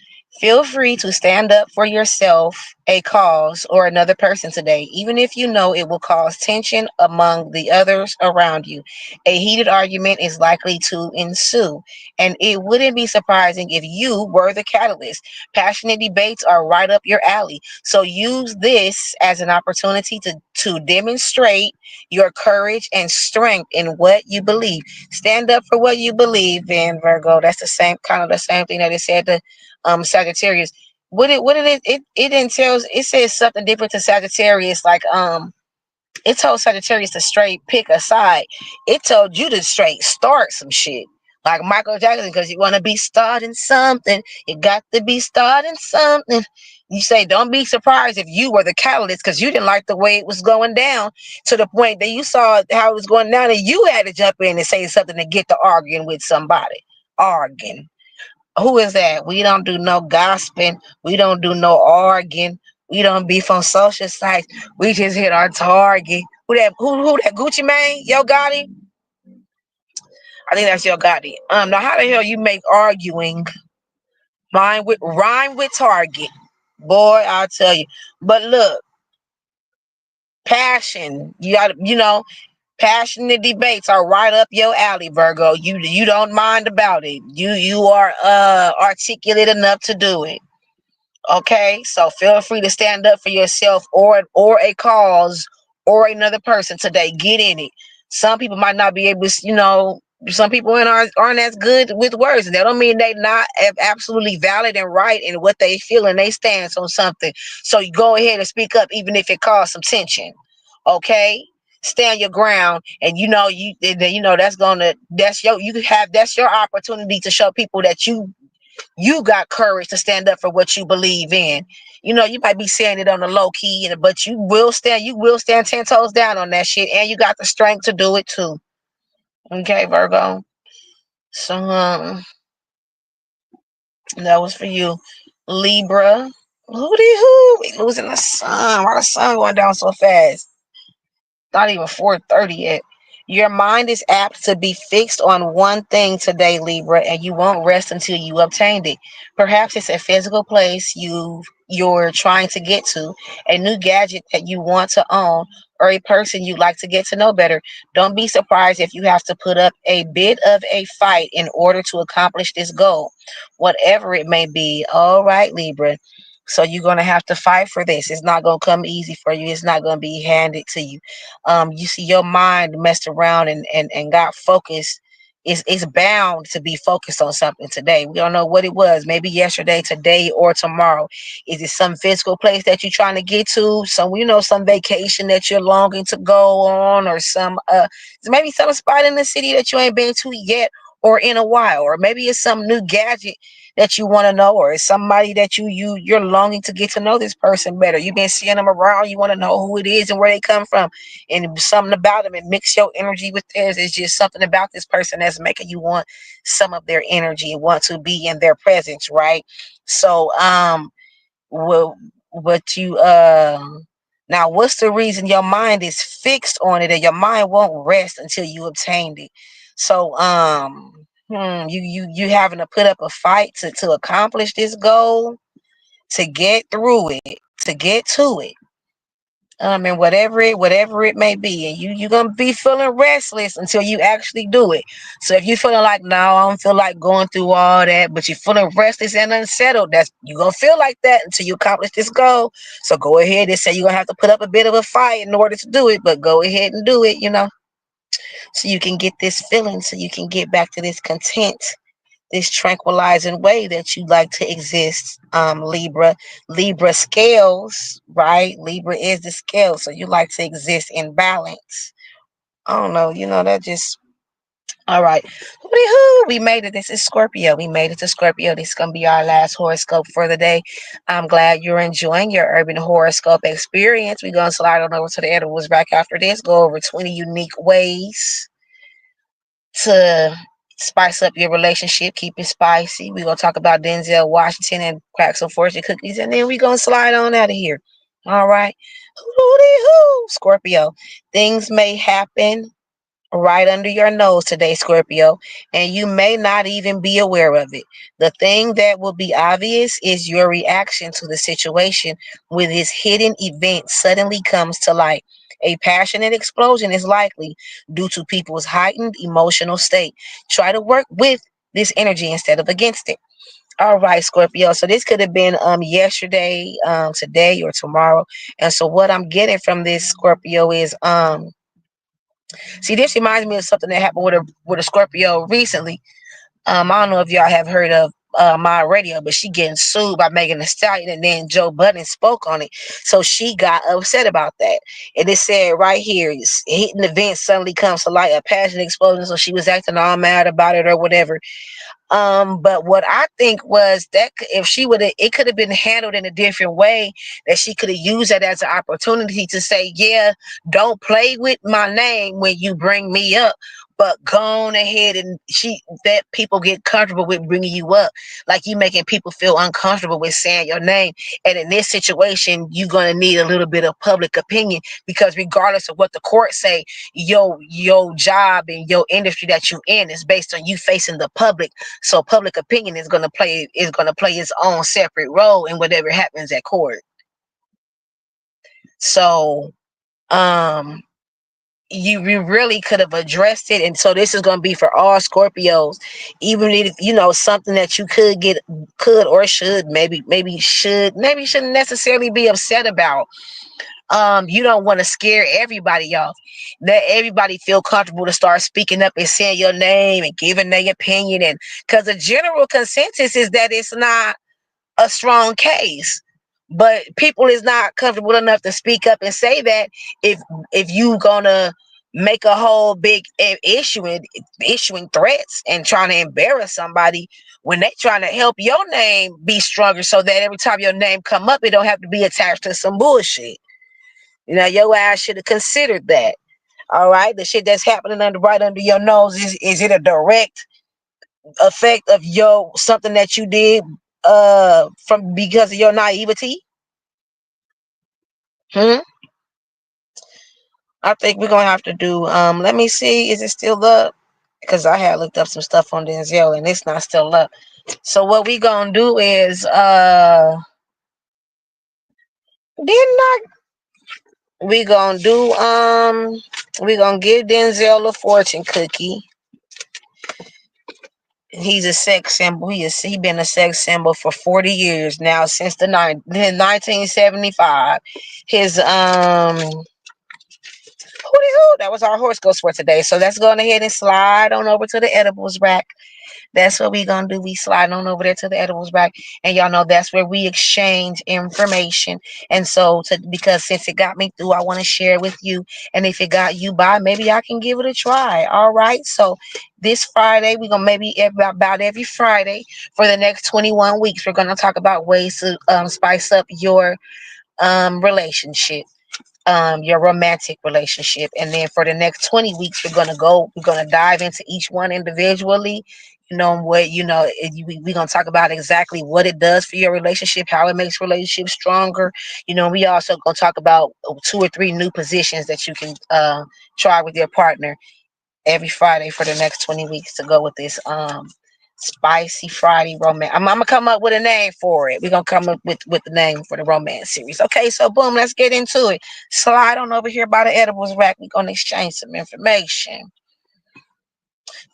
Feel free to stand up for yourself a cause or another person today, even if you know it will cause tension among the others around you. A heated argument is likely to ensue, and it wouldn't be surprising if you were the catalyst. Passionate debates are right up your alley, so use this as an opportunity to demonstrate your courage and strength in what you believe. Stand up for what you believe in, Virgo. That's the same kind of the same thing that it said to Sagittarius. What it entails, it says something different to Sagittarius, like it told Sagittarius to straight pick a side. It told you to straight start some shit, like Michael Jackson, because you want to be starting something. You got to be starting something. You say, don't be surprised if you were the catalyst, because you didn't like the way it was going down, to the point that you saw how it was going down and you had to jump in and say something to get to arguing with somebody. Arguing. Who is that? We don't do no gossiping. We don't do no arguing. We don't beef on social sites. We just hit our target. Who that Gucci Mane? Yo Gotti? I think that's Yo Gotti. Now how the hell you make arguing rhyme with target? Boy, I'll tell you. But look, passion. Passionate debates are right up your alley, Virgo. You don't mind about it. You are articulate enough to do it. Okay, so feel free to stand up for yourself or a cause or another person today. Get in it. Some people might not be able to, some people aren't as good with words, and that don't mean they not absolutely valid and right in what they feel and they stance on something. So you go ahead and speak up, even if it causes some tension. Okay, stand your ground, and that's your opportunity to show people that you got courage to stand up for what you believe in. You might be saying it on the low key, but you will stand 10 toes down on that shit, and you got the strength to do it too. Okay, Virgo. So that was for you. Libra. Hootie hoo. We losing the sun. Why the sun going down so fast? Not even 4:30 yet. Your mind is apt to be fixed on one thing today, Libra, and you won't rest until you obtained it. Perhaps it's a physical place you're trying to get to, a new gadget that you want to own, or a person you'd like to get to know better. Don't be surprised if you have to put up a bit of a fight in order to accomplish this goal, whatever it may be. All right, Libra. So you're gonna have to fight for this. It's not gonna come easy for you. It's not gonna be handed to you. You see your mind messed around and got focused. It's bound to be focused on something today. We don't know what it was. Maybe yesterday, today, or tomorrow. Is it some physical place that you're trying to get to? Some vacation that you're longing to go on, or maybe some spot in the city that you ain't been to yet or in a while, or maybe it's some new gadget that you want to know, or it's somebody that you're longing to get to know this person better. You've been seeing them around, you want to know who it is and where they come from, and something about them, and mix your energy with theirs. It's just something about this person that's making you want some of their energy and want to be in their presence, right? So well, what you now, what's the reason your mind is fixed on it, and your mind won't rest until you obtained it? So you having to put up a fight to accomplish this goal, to get through it, to get to it. And whatever it may be, and you're gonna be feeling restless until you actually do it. So if you're feeling like, no, I don't feel like going through all that, but you're feeling restless and unsettled, that's you're gonna feel like that until you accomplish this goal. So go ahead and say you're gonna have to put up a bit of a fight in order to do it, but go ahead and do it, so you can get this feeling, so you can get back to this content, this tranquilizing way that you like to exist. Libra scales, right? Libra is the scale, so you like to exist in balance. I don't know, that just all right. Hoo, we made it. This is Scorpio. We made it to Scorpio. This is gonna be our last horoscope for the day. I'm glad you're enjoying your urban horoscope experience. We're gonna slide on over to the edibles back after this. Go over 20 unique ways to spice up your relationship, keep it spicy. We're gonna talk about Denzel Washington and crack some fortune cookies, and then we're gonna slide on out of here. All right. Hooty hoo, Scorpio. Things may happen right under your nose today, Scorpio, and you may not even be aware of it. The thing that will be obvious is your reaction to the situation when this hidden event suddenly comes to light. A passionate explosion is likely due to people's heightened emotional state. Try to work with this energy instead of against it. All right, Scorpio. So this could have been yesterday, today, or tomorrow. And so what I'm getting from this, Scorpio, is see, this reminds me of something that happened with a Scorpio recently. I don't know if y'all have heard of my radio, but she getting sued by Megan Thee Stallion, and then Joe Budden spoke on it, so she got upset about that. And it said right here, hitting the event suddenly comes to light, a passion explosion. So she was acting all mad about it or whatever. But what I think was that if she would have, it could have been handled in a different way. That she could have used that as an opportunity to say, "Yeah, don't play with my name when you bring me up, but go on ahead and that people get comfortable with bringing you up. Like you making people feel uncomfortable with saying your name. And in this situation, you're gonna need a little bit of public opinion because regardless of what the court say, your job and your industry that you in is based on you facing the public. So public opinion is gonna play its own separate role in whatever happens at court. So um you really could have addressed it, and so this is going to be for all Scorpios, even if something that you could or should maybe shouldn't necessarily be upset about. You don't want to scare everybody off. Let everybody feel comfortable to start speaking up and saying your name and giving their opinion, and because the general consensus is that it's not a strong case, but people is not comfortable enough to speak up and say that. If you gonna make a whole big issuing threats and trying to embarrass somebody when they trying to help your name be stronger, so that every time your name come up, it don't have to be attached to some bullshit. Your ass should have considered that. All right, the shit that's happening right under your nose, is it a direct effect of your something that you did from because of your naivety? Hmm? I think we're gonna have to do let me see, is it still up? Because I had looked up some stuff on Denzel and it's not still up. So what we gonna do is didn't I we gonna do we gonna give Denzel a fortune cookie. He's a sex symbol. He been a sex symbol for 40 years now, since the 1975. His that was our horoscopes for today. So let's go ahead and slide on over to the edibles rack. That's what we gonna do. We slide on over there to the edibles rack, and y'all know that's where we exchange information. And so, because since it got me through, I want to share it with you. And if it got you by, maybe I can give it a try. All right. So this Friday, we're gonna maybe about every Friday for the next 21 weeks, we're gonna talk about ways to spice up your relationship, your romantic relationship. And then for the next 20 weeks, we're gonna dive into each one individually. We're gonna talk about exactly what it does for your relationship, how it makes relationships stronger. We also gonna talk about 2 or 3 new positions that you can try with your partner every Friday for the next 20 weeks to go with this spicy Friday romance. I'm gonna come up with a name for it. We're gonna come up with the name for the romance series. Okay, so boom, let's get into it. Slide on over here by the edibles rack. We're gonna exchange some information.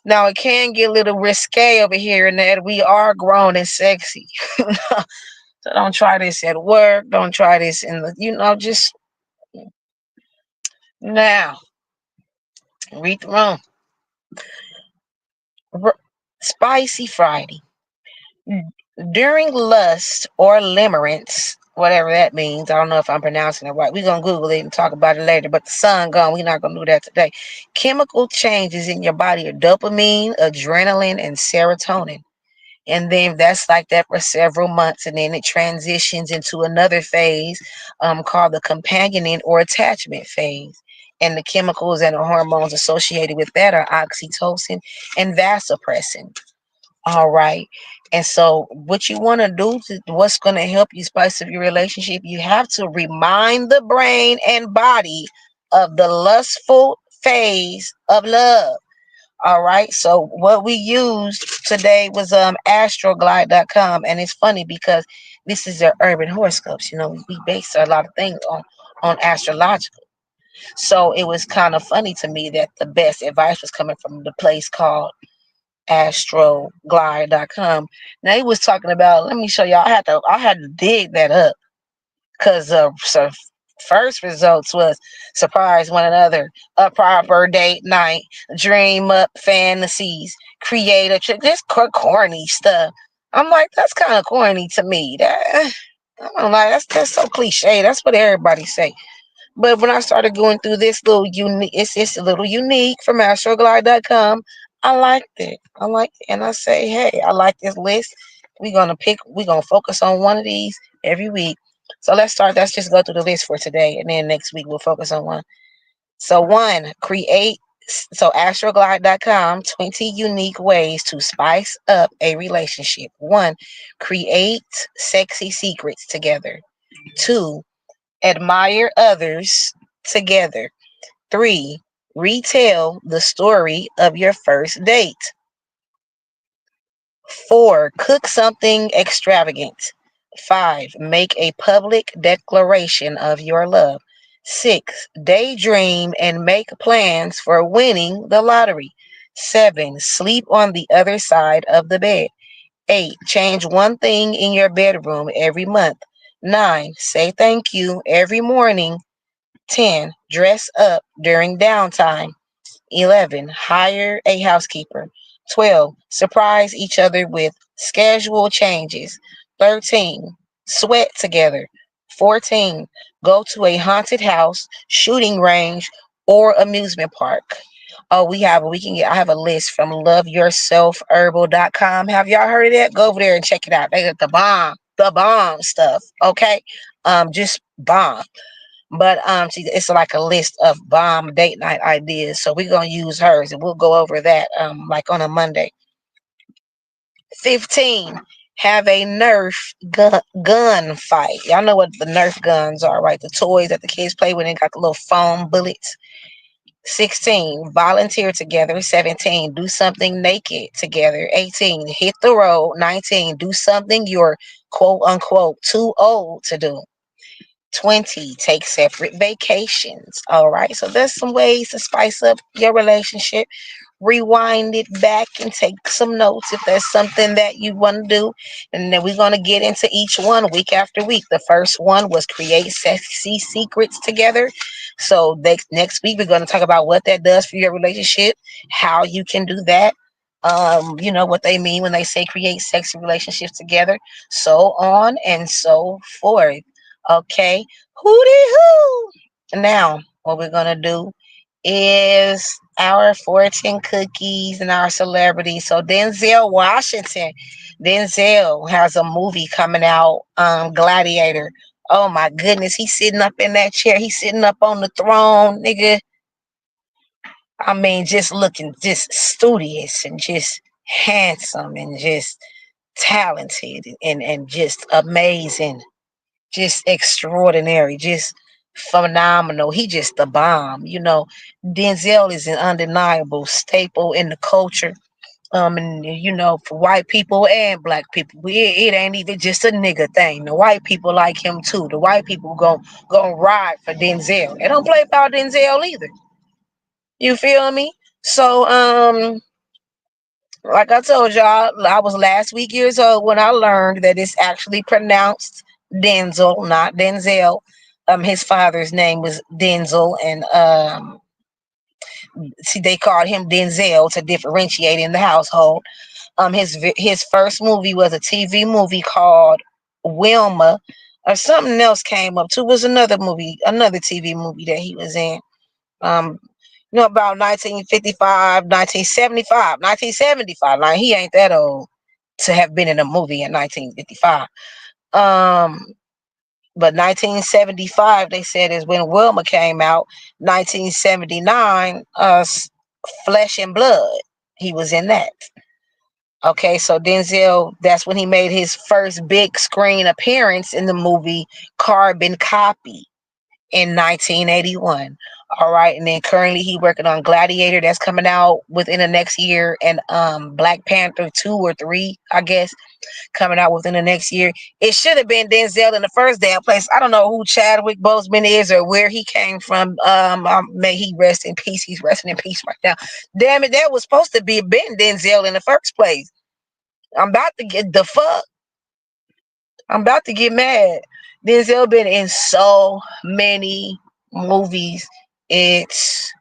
Now it can get a little risque over here in that we are grown and sexy. So don't try this at work. Don't try this in the just now. Read the room. Spicy Friday. During lust or limerence, whatever that means, I don't know if I'm pronouncing it right. We're going to Google it and talk about it later, but the sun gone. We're not going to do that today. Chemical changes in your body are dopamine, adrenaline, and serotonin. And then that's like that for several months, and then it transitions into another phase called the companioning or attachment phase. And the chemicals and the hormones associated with that are oxytocin and vasopressin. All right. And so what you want to do, what's going to help you spice up your relationship, you have to remind the brain and body of the lustful phase of love. All right. So what we used today was astroglide.com, and it's funny because this is their urban horoscopes. We base a lot of things on astrological. So it was kind of funny to me that the best advice was coming from the place called astroglide.com. Now he was talking about, let me show y'all. I had to dig that up because so first results was surprise one another, a proper date night, dream up fantasies, create just corny stuff. I'm like, that's kind of corny to me. I'm like, that's so cliche. That's what everybody say. But when I started going through this little unique, it's a little unique from astroglide.com. I liked it. I liked it. And I say, hey, I like this list. We're gonna focus on one of these every week. So let's just go through the list for today. And then next week we'll focus on one. So astroglide.com, 20 unique ways to spice up a relationship. One, create sexy secrets together. Two, admire others together. Three, retell the story of your first date. Four, cook something extravagant. Five, make a public declaration of your love. Six, daydream and make plans for winning the lottery. Seven, sleep on the other side of the bed. Eight, change one thing in your bedroom every month. Nine, say thank you every morning. 10. Dress up during downtime. 11. Hire a housekeeper. 12. Surprise each other with schedule changes. 13. Sweat together. 14. Go to a haunted house, shooting range, or amusement park. Oh, I have a list from loveyourselfherbal.com. Have y'all heard of that? Go over there and check it out. They got the bomb stuff. Okay. Just bomb. But it's like a list of bomb date night ideas. So we're gonna use hers and we'll go over that like on a Monday. 15. Have a Nerf gun fight. Y'all know what the Nerf guns are, right? The toys that the kids play with and got the little foam bullets. 16. Volunteer together. 17. Do something naked together. 18. Hit the road. 19. Do something you're quote unquote too old to do. 20. Take separate vacations. All right. So there's some ways to spice up your relationship. Rewind it back and take some notes if there's something that you want to do. And then we're going to get into each one week after week. The first one was create sexy secrets together. So next week, we're going to talk about what that does for your relationship, how you can do that. What they mean when they say create sexy relationships together, so on and so forth. Okay, hooty hoo. Now, what we're gonna do is our fortune cookies and our celebrities. So Denzel Washington, Denzel has a movie coming out, Gladiator. Oh my goodness, he's sitting up in that chair. He's sitting up on the throne, nigga. I mean, just looking just studious and just handsome and just talented and just amazing, just extraordinary, just phenomenal. He just the bomb. Denzel is an undeniable staple in the culture. And for white people and black people, it ain't even just a nigga thing. The white people like him too. The white people go ride for Denzel. They don't play about Denzel either. You feel me? So like I told y'all, I was last week years old when I learned that it's actually pronounced Denzel, not Denzel. His father's name was Denzel, and see, they called him Denzel to differentiate in the household. His first movie was a TV movie called Wilma, or something else came up too. Was another TV movie that he was in. Um, about 1955, 1975, 1975. Like, he ain't that old to have been in a movie in 1955. But 1975, they said, is when Wilma came out. 1979, Flesh and Blood. He was in that. Okay, so Denzel, that's when he made his first big screen appearance in the movie Carbon Copy. in 1981. All right, and then currently he working on Gladiator that's coming out within the next year, and Black Panther 2 or 3, I guess, coming out within the next year. It should have been Denzel in the first damn place. I don't know who Chadwick Boseman is or where he came from. May he rest in peace. He's resting in peace right now. Damn it, that was supposed to be been Denzel in the first place. I'm about to get the fuck. I'm about to get mad. Denzel been in so many movies. It's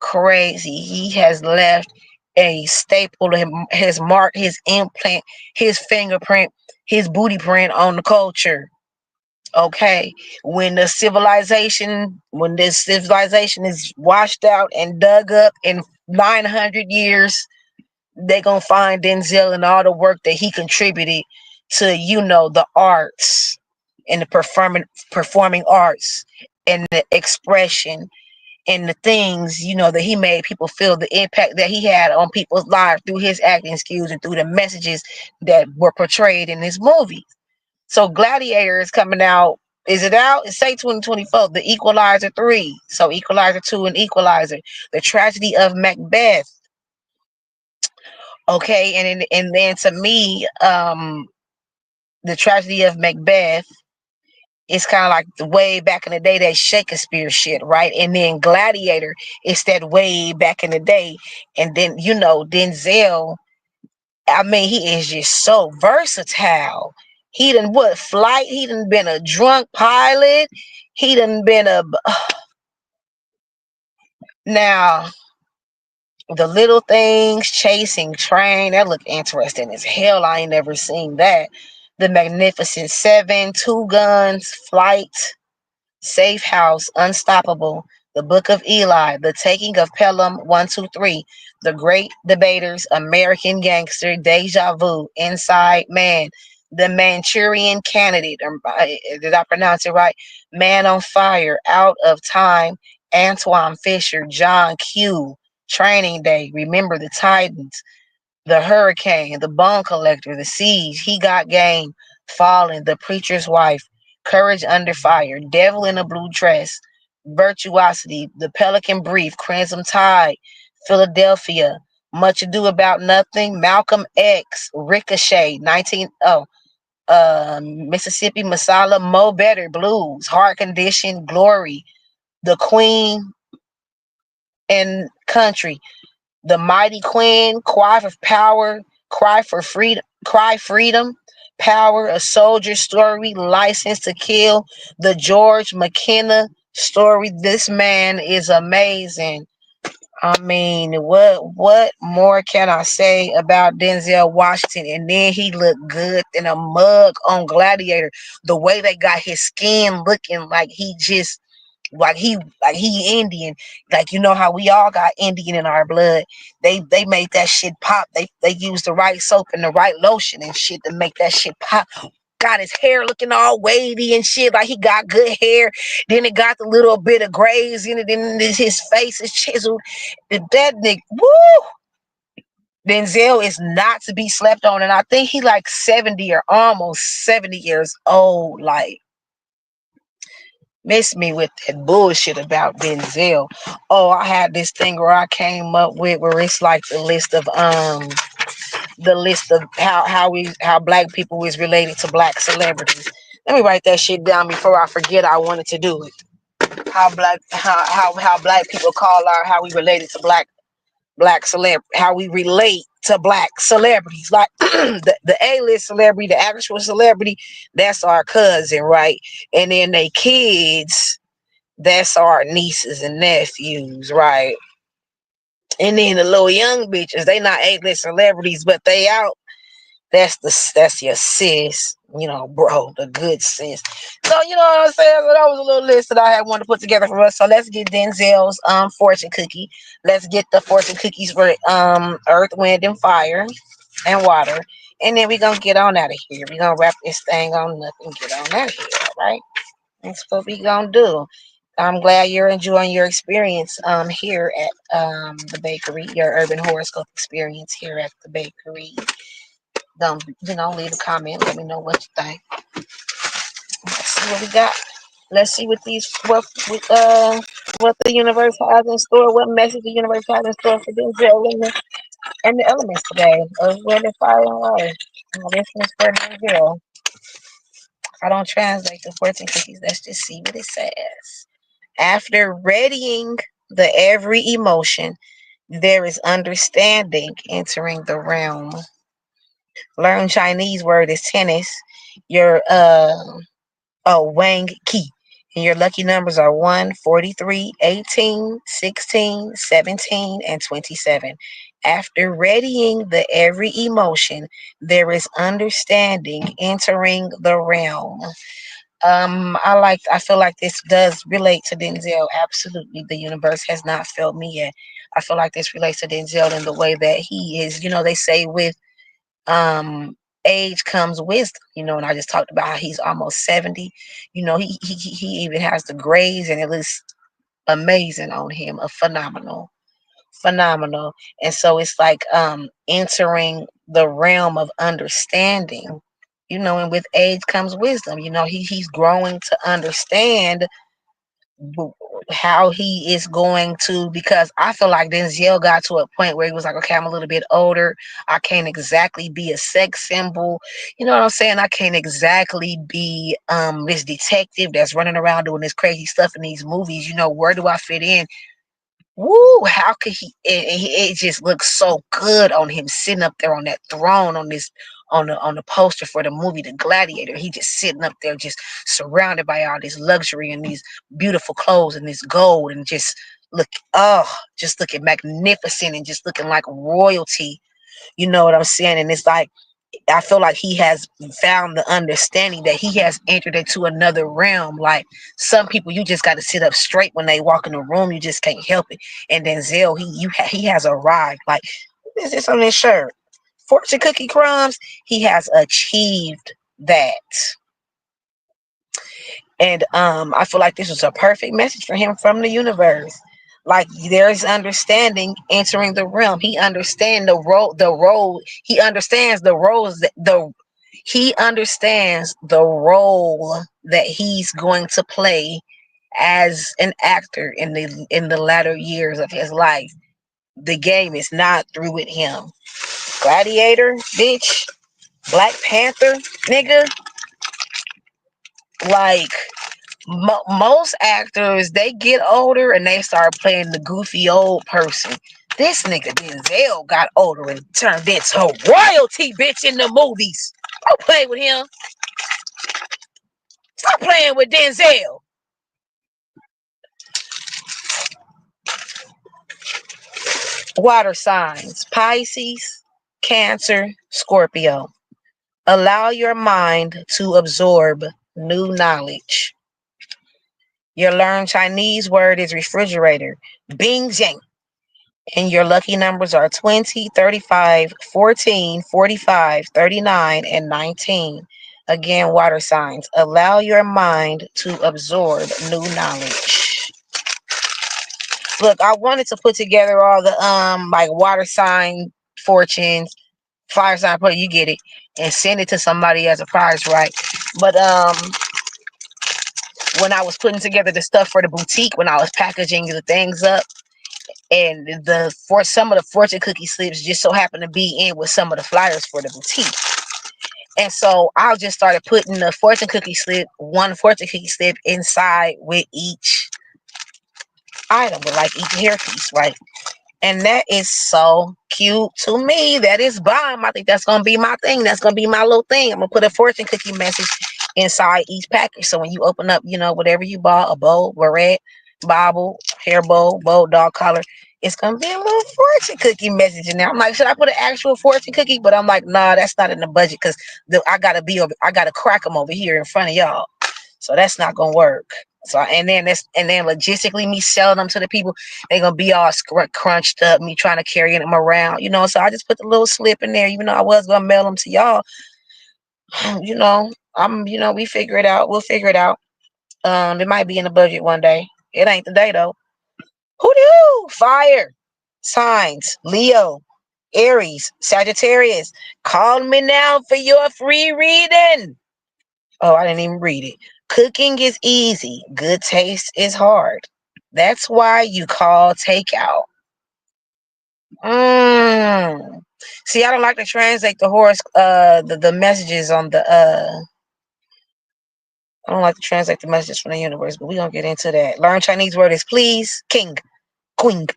crazy. He has left a staple, his mark, his implant, his fingerprint, his booty print on the culture. Okay, when this civilization is washed out and dug up in 900 years, they gonna find Denzel and all the work that he contributed to, the arts and the performing arts and the expression and the things, that he made people feel, the impact that he had on people's lives through his acting skills and through the messages that were portrayed in his movie. So Gladiator is coming out. Is it out? It say 2024. The Equalizer 3. So Equalizer 2 and Equalizer. The Tragedy of Macbeth. Okay, and then to me, the Tragedy of Macbeth, it's kind of like the way back in the day, that Shakespeare shit, right? And then Gladiator, it's that way back in the day. And then, Denzel, I mean, he is just so versatile. He done what flight? He done been a drunk pilot. He done been a now the Little Things, Chasing Train. That look interesting as hell. I ain't never seen that. The Magnificent Seven, Two Guns, Flight, Safe House, Unstoppable, The Book of Eli, The Taking of Pelham 123, The Great Debaters, American Gangster, Deja Vu, Inside Man, The Manchurian Candidate, did I pronounce it right? Man on Fire, Out of Time, Antoine Fisher, John Q, Training Day, Remember the Titans, The Hurricane, The Bone Collector, The Siege, He Got Game, Fallen, The Preacher's Wife, Courage Under Fire, Devil in a Blue Dress, Virtuosity, The Pelican Brief, Crimson Tide, Philadelphia, Much Ado About Nothing, Malcolm X, Ricochet, Mississippi Masala, Mo Better, Blues, Heart Condition, Glory, The Queen and Country, The Mighty Queen, Cry for Power, Cry Freedom, Power, A Soldier Story, License to Kill, the George McKenna story. This man is amazing. I mean, what more can I say about Denzel Washington? And then he looked good in a mug on Gladiator. The way they got his skin looking like he just like he Indian. Like, how we all got Indian in our blood. They made that shit pop. They used the right soap and the right lotion and shit to make that shit pop. Got his hair looking all wavy and shit, like he got good hair. Then it got the little bit of grays in it. Then his face is chiseled. That nigga, woo! Denzel is not to be slept on, and I think he like 70 or almost 70 years old. Like, miss me with that bullshit about Denzel. Oh, I had this thing where I came up with where it's like the list of how black people is related to black celebrities. Let me write that shit down before I forget I wanted to do it. How black people call how we related to black celeb how we relate to black celebrities, like the A-list celebrity, the actual celebrity, that's our cousin, right? And then they kids, that's our nieces and nephews, right? And then the little young bitches, they not A-list celebrities, but they out. That's your sis, bro, the good sis. So you know what I'm saying? So that was a little list that I had wanted to put together for us. So let's get Denzel's fortune cookie. Let's get the fortune cookies for Earth, Wind, and Fire and Water. And then we're gonna get on out of here. We're gonna wrap this thing on up and get on out of here, all right? That's what we gonna do. I'm glad you're enjoying your experience here at the bakery, your urban horoscope experience here at the bakery. Don't leave a comment. Let me know what you think. Let's see what we got. Let's see what the universe has in store. What message the universe has in store for Denzel and the elements today of wind and fire and water. This is for Denzel. I don't translate the fortune cookies. Let's just see what it says. After readying the every emotion, there is understanding entering the realm. Learn Chinese word is tennis. Your Wang Qi. And your lucky numbers are 1, 43, 18, 16, 17, and 27. After readying the every emotion, there is understanding entering the realm. I feel like this does relate to Denzel. Absolutely. The universe has not failed me yet. I feel like this relates to Denzel in the way that he is, they say with um age comes wisdom, and I just talked about how he's almost 70. He even has the grays, and it looks amazing on him, a phenomenal. And so it's like entering the realm of understanding, and with age comes wisdom. He's growing to understand how he is going to, because I feel like Denzel got to a point where he was like, okay, I'm a little bit older. I can't exactly be a sex symbol. You know what I'm saying? I can't exactly be this detective that's running around doing this crazy stuff in these movies. Where do I fit in? Woo, how could he? It just looks so good on him sitting up there on that throne on the poster for the movie The Gladiator. He just sitting up there, just surrounded by all this luxury and these beautiful clothes and this gold, and just looking magnificent and just looking like royalty. You know what I'm saying? And it's like, I feel like he has found the understanding that he has entered into another realm. Like, some people, you just got to sit up straight when they walk in the room. You just can't help it. And Denzel, he has arrived. Like, what is this on his shirt? Fortune cookie crumbs. He has achieved that. And I feel like this was a perfect message for him from the universe. Like, there's understanding entering the realm. He understands the role. He understands the roles that the he understands the role that he's going to play as an actor in the latter years of his life. The game is not through with him. Gladiator, bitch. Black Panther, nigga. Like, most actors, they get older and they start playing the goofy old person. This nigga Denzel got older and turned into royalty, bitch, in the movies. Don't play with him. Stop playing with Denzel. Water signs: Pisces, Cancer, Scorpio. Allow your mind to absorb new knowledge. Your learned Chinese word is refrigerator, Bing Jing. And your lucky numbers are 20, 35, 14, 45, 39, and 19. Again, water signs. Allow your mind to absorb new knowledge. Look, I wanted to put together all the like water sign fortunes, fire sign, but you get it, and send it to somebody as a prize, right? But when I was putting together the stuff for the boutique, when I was packaging the things up, and for some of the fortune cookie slips just so happened to be in with some of the flyers for the boutique. And so I just started putting the fortune cookie slip, one fortune cookie slip inside with each item, with like each hair piece, right? And that is so cute to me. That is bomb. I think that's going to be my thing. That's going to be my little thing. I'm going to put a fortune cookie message inside each package. So when you open up, whatever you bought, a bow, barrette, bobble, hair bow, dog collar, it's going to be a little fortune cookie message in there. I'm like, should I put an actual fortune cookie? But I'm like, nah, that's not in the budget, because I got to crack them over here in front of y'all. So that's not going to work. So, and then logistically, me selling them to the people, they gonna be all crunched up, me trying to carry them around, so I just put the little slip in there, even though I was gonna mail them to y'all. We figure it out. We'll figure it out. It might be in the budget one day. It ain't the day though. Who do? Fire signs: Leo, Aries, Sagittarius. Call me now for your free reading. Oh, I didn't even read it. Cooking is easy. Good taste is hard. That's why you call takeout. Mm. See, I don't like to translate the messages on the I don't like to translate the messages from the universe, but we're gonna get into that. Learn Chinese word is please, king, queen.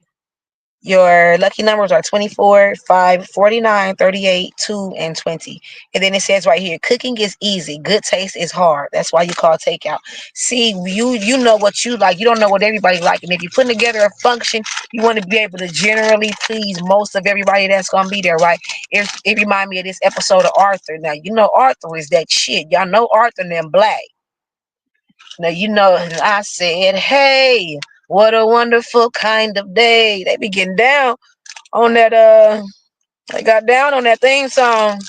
Your lucky numbers are 24, 5, 49, 38, 2, and 20. And then it says right here, cooking is easy. Good taste is hard. That's why you call takeout. See, you know what you like. You don't know what everybody like. And if you're putting together a function, you want to be able to generally please most of everybody that's going to be there, right? It remind me of this episode of Arthur. Now, you know Arthur is that shit. Y'all know Arthur and them black. Now, you know, I said, hey, what a wonderful kind of day. They be getting down on that they got down on that theme song.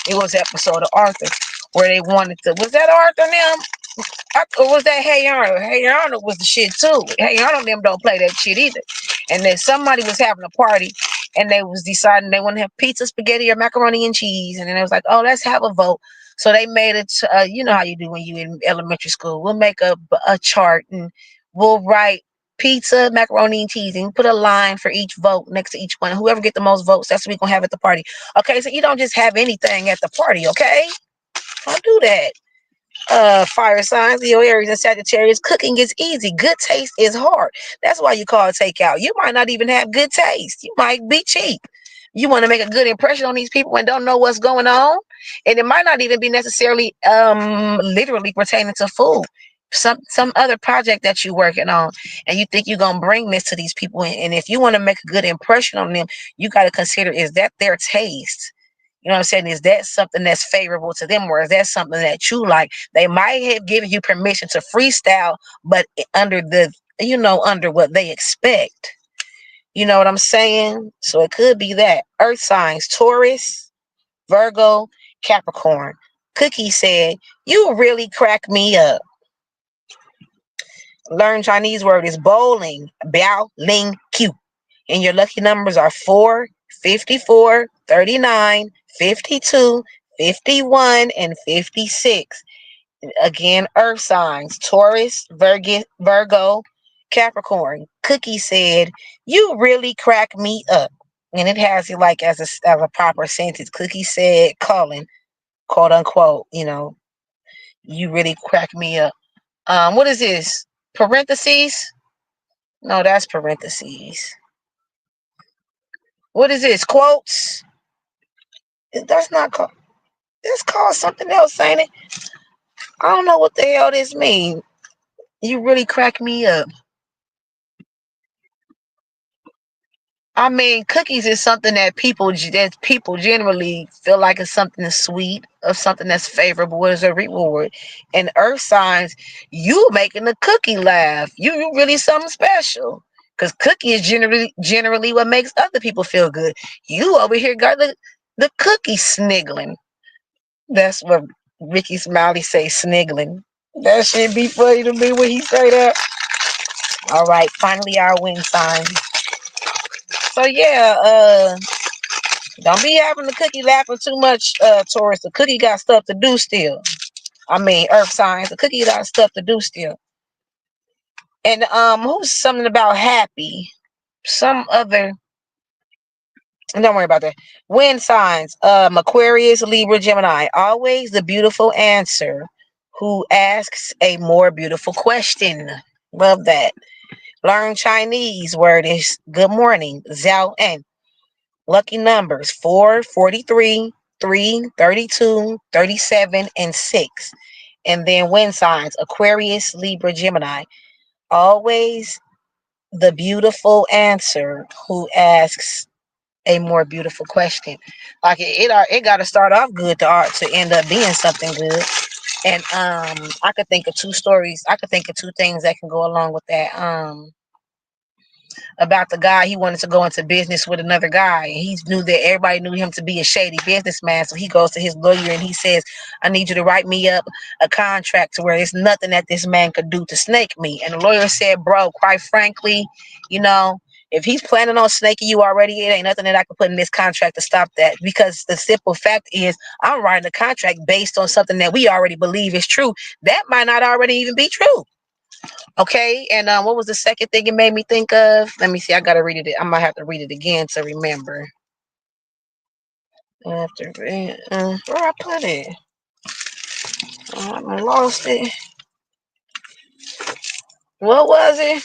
It was episode of Arthur where they wanted to, was that Arthur now? Or was that Hey Arnold? Hey Arnold was the shit too. Hey Arnold them don't play that shit either. And then somebody was having a party and they was deciding they want to have pizza, spaghetti, or macaroni and cheese. And then it was like, oh, let's have a vote. So they made it, you know how you do when you in elementary school. We'll make a chart and we'll write pizza, macaroni and cheese, and put a line for each vote next to each one. Whoever get the most votes, that's what we're going to have at the party. Okay, so you don't just have anything at the party, okay? Don't do that. Fire signs, Leo, Aries, and Sagittarius. Cooking is easy. Good taste is hard. That's why you call it takeout. You might not even have good taste. You might be cheap. You want to make a good impression on these people and don't know what's going on, and it might not even be necessarily literally pertaining to food. Some other project that you're working on, and you think you're gonna bring this to these people, and if you want to make a good impression on them, you got to consider, is that their taste? You know what I'm saying? Is that something that's favorable to them, or is that something that you like? They might have given you permission to freestyle, but under under what they expect. You know what I'm saying? So it could be that. Earth signs, Taurus, Virgo, Capricorn. Cookie said, you really crack me up. Learn Chinese word is bowling, Biao Ling Q. And your lucky numbers are 4, 54, 39, 52, 51, and 56. Again, earth signs, Taurus, Virgo, Capricorn. Cookie said, you really crack me up. And it has it like as a proper sentence. Cookie said, calling, quote unquote, you really crack me up. What is this? Parentheses? No, that's parentheses. What is this? Quotes? That's not called. It's called something else, ain't it? I don't know what the hell this means. You really crack me up. I mean, cookies is something that people generally feel like it's something sweet or something that's favorable as a reward. And earth signs, you making the cookie laugh. You really something special. Because cookie is generally what makes other people feel good. You over here got the cookie sniggling. That's what Ricky Smiley say, sniggling. That shit be funny to me when he say that. All right, finally our wind sign. So yeah, don't be having the cookie laughing too much, Taurus. The cookie got stuff to do still. I mean, earth signs. The cookie got stuff to do still. And who's something about happy? Some other. Don't worry about that. Wind signs. Aquarius, Libra, Gemini. Always the beautiful answer. Who asks a more beautiful question? Love that. Learn Chinese. Word is good morning. Zhao En. Lucky numbers 4, 43, 3, 32, 37, and 6. And then wind signs Aquarius, Libra, Gemini. Always the beautiful answer who asks a more beautiful question. Like it got to start off good to end up being something good. And I could think of two stories. I could think of two things that can go along with that. About the guy, he wanted to go into business with another guy, and he knew that everybody knew him to be a shady businessman. So he goes to his lawyer and he says, I need you to write me up a contract to where there's nothing that this man could do to snake me. And the lawyer said, bro, quite frankly, you know If he's planning on snaking you already, it ain't nothing that I can put in this contract to stop that. Because the simple fact is, I'm writing a contract based on something that we already believe is true. That might not already even be true. Okay, and what was the second thing it made me think of? Let me see. I gotta read it. I might have to read it again to remember. After where I put it, I lost it. What was it?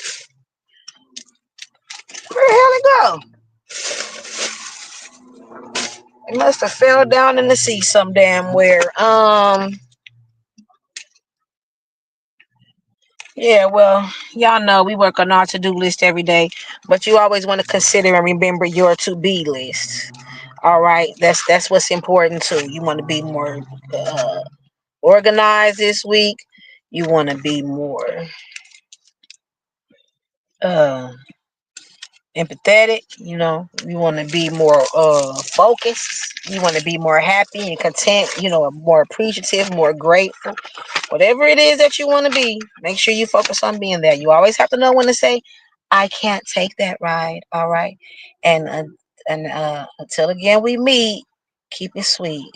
Where the hell it go? It must have fell down in the sea some damn where. Yeah, well, y'all know we work on our to-do list every day, but you always want to consider and remember your to-be list. All right, that's what's important too. You want to be more organized this week. You want to be more uh empathetic. You want to be more focused. You want to be more happy and content. More appreciative, more grateful. Whatever it is that you want to be, make sure you focus on being there. You always have to know when to say, I can't take that ride. All right. And until again we meet, keep it sweet.